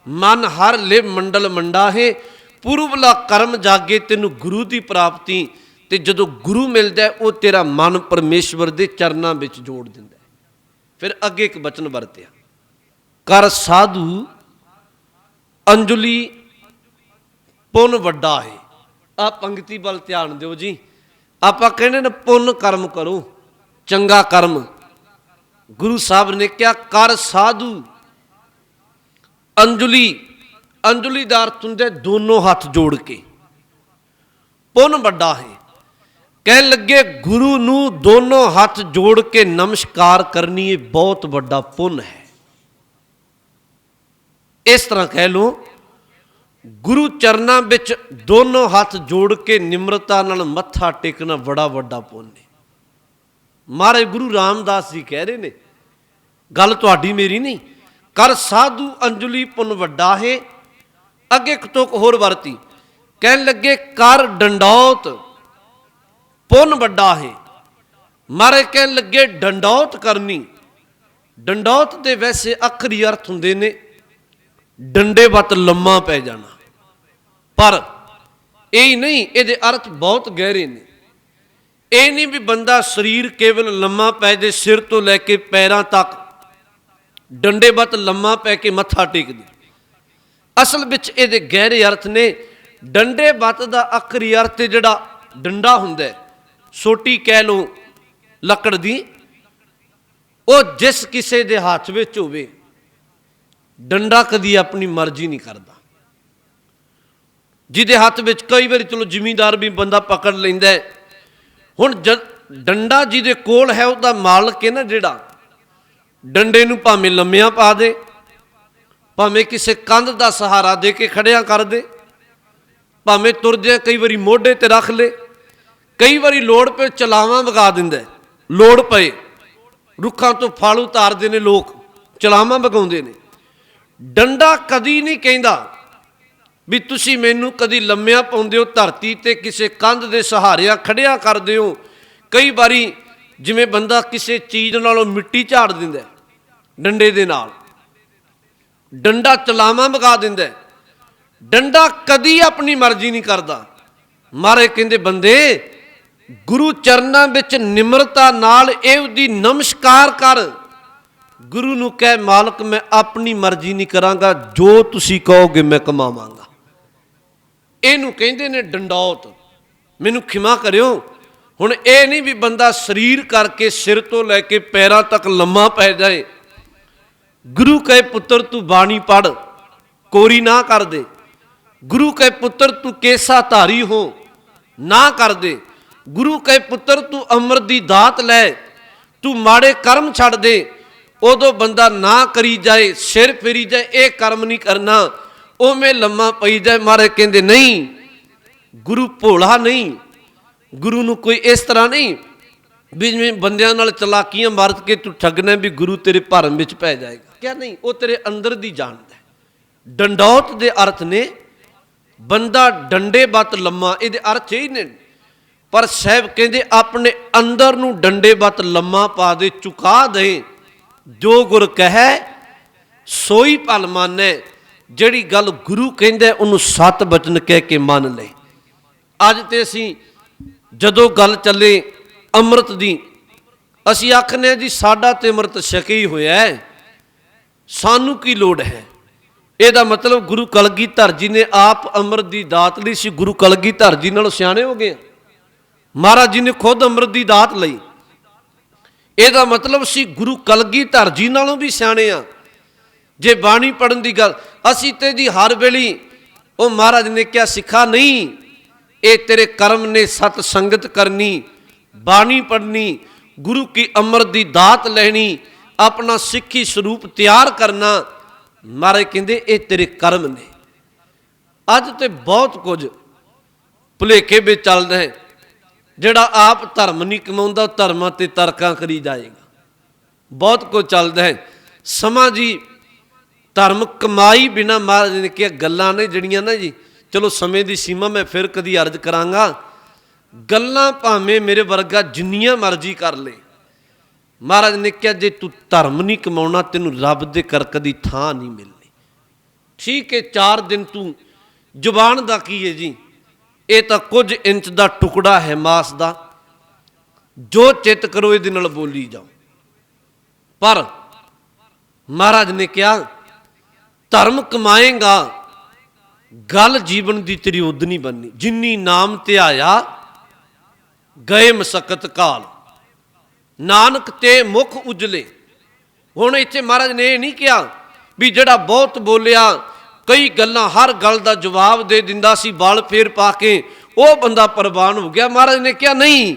मन हर लिव मंडल मंडा है। पूर्वला कर्म जागे तेनू गुरु की प्राप्ति, ते जदों गुरु मिलता है वो तेरा मन परमेश्वर के चरणों में जोड़ दिंदा है। फिर अगे एक बचन वरत्या, कर साधु अंजुली पुन वड्डा है। आ पंक्ति वाल ध्यान दिओ जी। आप कहने न पुन कर्म करो, चंगा कर्म। गुरु साहब ने क्या कर साधु अंजुली, अंजुली दा अर्थ हुंदा दोनों हाथ जोड़ के, पुन वड्डा है। कह लगे गुरु नू दोनों हाथ जोड़ के नमस्कार करनी ये बहुत बड़ा पुन है। इस तरह कह लो गुरु चरणों विच दोनों हाथ जोड़ के निम्रता नाल मत्था टेकना बड़ा बड़ा पुन है। महाराज गुरु रामदास जी कह रहे ने, गल तुहाडी मेरी नहीं। कर साधु अंजुली पुन वड्डा है। अगे एक तुक होर वरती, कह लगे कर डंडौत पुन वड्डा है। महाराज कह लगे डंडौत करनी। डंडौत दे वैसे अखरी अर्थ हुंदे ने डंडे वत लम्मा पै जाना, पर यही नहीं, ये अर्थ बहुत गहरे ने। ये नहीं भी बंदा शरीर केवल लम्मा पै जाए, सिर तो लैके पैरों तक डंडे वत लम्मा पै के मत्था टेक दे। असल विच ये गहरे अर्थ ने। डंडे वत दा आखरी अर्थ जिहड़ा डंडा हुंदा है, सोटी कह लो लकड़ दी, वो जिस किसी दे हाथ विच होवे, डंडा कदी अपनी मर्जी नहीं करता। जिहदे हाथ विच कई बार चलो जिमींदार भी बंदा पकड़ लैंदा है। हुण डंडा जिहदे कोल है उसदा मालक है ना, जिहड़ा डंडे नूं भावें लम्मिया पा दे, भावें किसी कंध का सहारा दे के खड़िया कर दे, भावें तुरदे कई बारी मोढे ते रख ले, कई बारी लोड़ पे चलावा वगा दिंदा है। लोड़ पे रुखां तो फल उतारते ने लोग, चलावा वगाउंदे ने। डंडा कदी नहीं कहता भी तुसी मैनू कदी लम्मिया पाउंदे हो धरती ते किसी कंध के सहारे खड़िया करदे हो। कई बारी जिवें बंदा किसी चीज़ नालों मिट्टी झाड़ दिंदा है, डंडे दे नाल डंडा चलावा वगा दिंदा है। डंडा कदी अपनी मर्जी नहीं करता। मारे कहंदे बंदे गुरु चरणों विच निम्रता नाल इहदी नमस्कार कर। गुरु नूं कह मालक मैं अपनी मर्जी नहीं करांगा, जो तुसी कहोगे मैं कमावांगा। इहनूं कहंदे ने डंडौत। मैनूं खिमा करियो, हुण ये नहीं भी बंदा शरीर करके सिर तो लैके पैरों तक लम्मा पै जाए। गुरु कहे पुत्र तू बाणी पढ़, कोरी ना कर दे। गुरु कहे पुत्र तू केसा धारी हो, ना कर दे। गुरु कहे पुत्र तू अमृत दी दात लै, तू माड़े कर्म छड़ दे। उदों बंदा ना करी जाए, सिर फिरी जाए, ये कर्म नहीं करना, उवें लम्मा पई जाए। मारे कहंदे नहीं, गुरु भोला नहीं। गुरु नूं कोई इस तरह नहीं भी जिवें बंदियां नाल चलाकियां मार के तू ठगना भी गुरु तेरे भरम विच पै जाएगा, क्या नहीं, वो तेरे अंदर दी जानदा है। डंडौत दे अर्थ ने ਬੰਦਾ ਡੰਡੇ ਵੱਤ ਲੰਮਾ, ਇਹਦੇ ਅਰਥ ਇਹ ਨੇ। ਪਰ ਸਾਹਿਬ ਕਹਿੰਦੇ ਆਪਣੇ ਅੰਦਰ ਨੂੰ ਡੰਡੇ ਵੱਤ ਲੰਮਾ ਪਾ ਦੇ, ਚੁਕਾ ਦੇ। ਜੋ ਗੁਰ ਕਹੈ ਸੋਈ ਭਲ ਮਾਨੈ। ਜਿਹੜੀ ਗੱਲ ਗੁਰੂ ਕਹਿੰਦਾ ਉਹਨੂੰ ਸਤ ਬਚਨ ਕਹਿ ਕੇ ਮੰਨ ਲੈ। ਅੱਜ ਤੇ ਅਸੀਂ ਜਦੋਂ ਗੱਲ ਚੱਲੇ ਅੰਮ੍ਰਿਤ ਦੀ, ਅਸੀਂ ਆਖਨੇ ਹਾਂ ਜੀ ਸਾਡਾ ਤੇ ਅੰਮ੍ਰਿਤ ਛਕਿਆ ਹੀ ਹੋਇਆ ਹੈ, ਸਾਨੂੰ ਕੀ ਲੋੜ ਹੈ। ਇਹਦਾ ਮਤਲਬ ਗੁਰੂ ਕਲਗੀਧਰ ਜੀ ਨੇ ਆਪ ਅੰਮ੍ਰਿਤ ਦੀ ਦਾਤ ਲਈ ਸੀ। ਗੁਰੂ ਕਲਗੀਧਰ ਜੀ ਨਾਲੋਂ ਸਿਆਣੇ ਹੋ ਗਏ। ਮਹਾਰਾਜ ਜੀ ਨੇ ਖੁਦ ਅੰਮ੍ਰਿਤ ਦੀ ਦਾਤ ਲਈ। ਇਹਦਾ ਮਤਲਬ ਸੀ ਗੁਰੂ ਕਲਗੀਧਰ ਜੀ ਨਾਲੋਂ ਵੀ ਸਿਆਣੇ ਆ। ਜੇ ਬਾਣੀ ਪੜਨ ਦੀ ਗੱਲ, ਅਸੀਂ ਤੇ ਜੀ ਹਰ ਵੇਲੇ ਉਹ ਮਹਾਰਾਜ ਨੇ ਕਿਹਾ ਸਿੱਖਾ ਨਹੀਂ, ਇਹ ਤੇਰੇ ਕਰਮ ਨੇ, ਸਤ ਸੰਗਤ ਕਰਨੀ, ਬਾਣੀ ਪੜਨੀ, ਗੁਰੂ ਕੀ ਅੰਮ੍ਰਿਤ ਦੀ ਦਾਤ ਲੈਣੀ, ਆਪਣਾ ਸਿੱਖੀ ਸਰੂਪ ਤਿਆਰ ਕਰਨਾ। ਮਹਾਰਾਜ ਕਹਿੰਦੇ ਇਹ ਤੇਰੇ ਕਰਮ ਨੇ। ਅੱਜ ਤੇ ਬਹੁਤ ਕੁਝ ਭੁਲੇਖੇ ਵਿੱਚ ਚੱਲਦਾ ਹੈ। ਜਿਹੜਾ ਆਪ ਧਰਮ ਨਹੀਂ ਕਮਾਉਂਦਾ ਧਰਮਾਂ ਤੇ ਤਰਕਾਂ ਕਰੀ ਜਾਏਗਾ। ਬਹੁਤ ਕੁਝ ਚੱਲਦਾ ਹੈ। ਸਮਾਂ ਜੀ ਧਰਮ ਕਮਾਈ ਬਿਨਾਂ, ਮਹਾਰਾਜ ਨੇ ਕਿਹਾ ਗੱਲਾਂ ਨੇ ਜਿਹੜੀਆਂ ਨਾ ਜੀ, ਚਲੋ ਸਮੇਂ ਦੀ ਸੀਮਾ, ਮੈਂ ਫਿਰ ਕਦੀ ਅਰਜ਼ ਕਰਾਂਗਾ। ਗੱਲਾਂ ਭਾਵੇਂ ਮੇਰੇ ਵਰਗਾ ਜਿੰਨੀਆਂ ਮਰਜ਼ੀ ਕਰ ਲੈ, ਮਹਾਰਾਜ ਨੇ ਕਿਹਾ ਜੇ ਤੂੰ ਧਰਮ ਨਹੀਂ ਕਮਾਉਣਾ ਤੈਨੂੰ ਰੱਬ ਦੇ ਕਰ ਕਦੀ ਥਾਂ ਨਹੀਂ ਮਿਲਣੀ। ਠੀਕ ਹੈ, 4 ਦਿਨ ਤੂੰ ਜ਼ੁਬਾਨ ਦਾ ਕੀ ਹੈ ਜੀ, ਇਹ ਤਾਂ ਕੁਝ ਇੰਚ ਦਾ ਟੁਕੜਾ ਹੈ ਮਾਸ ਦਾ, ਜੋ ਚਿੱਤ ਕਰੋ ਇਹਦੇ ਨਾਲ ਬੋਲੀ ਜਾਓ। ਪਰ ਮਹਾਰਾਜ ਨੇ ਕਿਹਾ ਧਰਮ ਕਮਾਏਗਾ, ਗੱਲ ਜੀਵਨ ਦੀ ਤੇਰੀ ਉਦ ਨਹੀਂ ਬਣਨੀ। ਜਿੰਨੀ ਨਾਮ ਧਿਆਇਆ ਗਏ ਮਸਕਤ ਕਾਲ, ਨਾਨਕ ਤੇ ਮੁਖ ਉਜਲੇ। ਹੁਣ ਇੱਥੇ ਮਹਾਰਾਜ ਨੇ ਇਹ ਨਹੀਂ ਕਿਹਾ ਵੀ ਜਿਹੜਾ ਬਹੁਤ ਬੋਲਿਆ, ਕਈ ਗੱਲਾਂ, ਹਰ ਗੱਲ ਦਾ ਜਵਾਬ ਦੇ ਦਿੰਦਾ ਸੀ ਵਾਲ ਫੇਰ ਪਾ ਕੇ, ਉਹ ਬੰਦਾ ਪ੍ਰਵਾਨ ਹੋ ਗਿਆ। ਮਹਾਰਾਜ ਨੇ ਕਿਹਾ ਨਹੀਂ,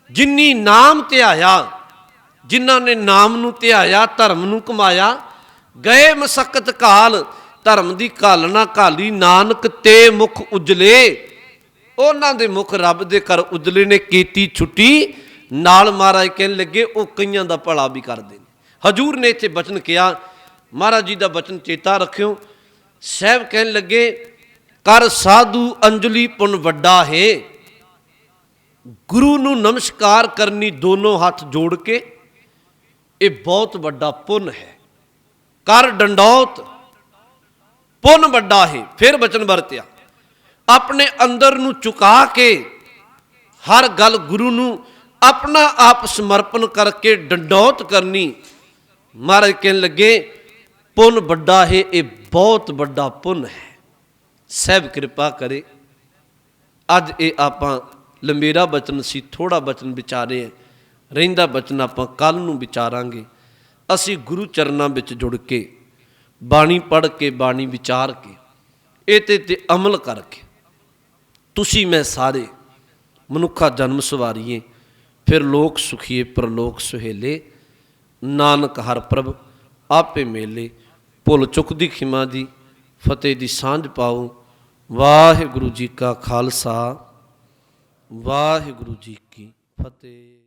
ਜਿੰਨੀ ਨਾਮ ਧਿਆਇਆ, ਜਿਨ੍ਹਾਂ ਨੇ ਨਾਮ ਨੂੰ ਧਿਆਇਆ, ਧਰਮ ਨੂੰ ਕਮਾਇਆ, ਗਏ ਮਸਕਤ ਕਾਲ, ਧਰਮ ਦੀ ਘਾਲਣਾ ਘਾਲੀ, ਨਾਨਕ ਤੇ ਮੁਖ ਉਜਲੇ, ਉਹਨਾਂ ਦੇ ਮੁਖ ਰੱਬ ਦੇ ਘਰ ਉਜਲੇ ਨੇ। ਕੀਤੀ ਛੁੱਟੀ ਨਾਲ ਮਹਾਰਾਜ ਕਹਿਣ ਲੱਗੇ ਉਹ ਕਈਆਂ ਦਾ ਭਲਾ ਵੀ ਕਰਦੇ ਨੇ। ਹਜੂਰ ਨੇ ਇੱਥੇ ਬਚਨ ਕਿਹਾ, ਮਹਾਰਾਜ ਜੀ ਦਾ ਬਚਨ ਚੇਤਾ ਰੱਖਿਓ। ਸਾਹਿਬ ਕਹਿਣ ਲੱਗੇ ਕਰ ਸਾਧੂ ਅੰਜਲੀ ਪੁੰਨ ਵੱਡਾ ਹੈ। ਗੁਰੂ ਨੂੰ ਨਮਸਕਾਰ ਕਰਨੀ ਦੋਨੋਂ ਹੱਥ ਜੋੜ ਕੇ, ਇਹ ਬਹੁਤ ਵੱਡਾ ਪੁੰਨ ਹੈ। ਕਰ ਡੰਡੌਤ ਪੁੰਨ ਵੱਡਾ ਹੈ। ਫਿਰ ਬਚਨ ਵਰਤਿਆ, ਆਪਣੇ ਅੰਦਰ ਨੂੰ ਝੁਕਾ ਕੇ ਹਰ ਗੱਲ ਗੁਰੂ ਨੂੰ ਆਪਣਾ ਆਪ ਸਮਰਪਣ ਕਰਕੇ ਡੰਡੌਤ ਕਰਨੀ। ਮਹਾਰਾਜ ਕਹਿਣ ਲੱਗੇ ਪੁੰਨ ਵੱਡਾ ਹੈ, ਇਹ ਬਹੁਤ ਵੱਡਾ ਪੁੰਨ ਹੈ। ਸਾਹਿਬ ਕਿਰਪਾ ਕਰੇ। ਅੱਜ ਇਹ ਆਪਾਂ ਲੰਬੇਰਾ ਬਚਨ ਸੀ, ਥੋੜਾ ਬਚਨ ਵਿਚਾਰੇ, ਰਹਿੰਦਾ ਬਚਨ ਆਪਾਂ ਕੱਲ ਨੂੰ ਵਿਚਾਰਾਂਗੇ। ਅਸੀਂ ਗੁਰੂ ਚਰਨਾਂ ਵਿੱਚ ਜੁੜ ਕੇ, ਬਾਣੀ ਪੜ੍ਹ ਕੇ, ਬਾਣੀ ਵਿਚਾਰ ਕੇ, ਇਹ ਤੇ ਅਮਲ ਕਰਕੇ ਤੁਸੀਂ ਮੈਂ ਸਾਰੇ ਮਨੁੱਖਾ ਜਨਮ ਸਵਾਰੀਏ, ਫਿਰ ਲੋਕ ਸੁਖੀਏ ਪਰਲੋਕ ਸੁਹੇਲੇ। ਨਾਨਕ ਹਰ ਪ੍ਰਭ ਆਪੇ ਮੇਲੇ। ਭੁੱਲ ਚੁੱਕ ਦੀ ਖਿਮਾ ਦੀ, ਫਤਿਹ ਦੀ ਸਾਂਝ ਪਾਓ। ਵਾਹਿਗੁਰੂ ਜੀ ਕਾ ਖਾਲਸਾ, ਵਾਹਿਗੁਰੂ ਜੀ ਕੀ ਫਤਿਹ।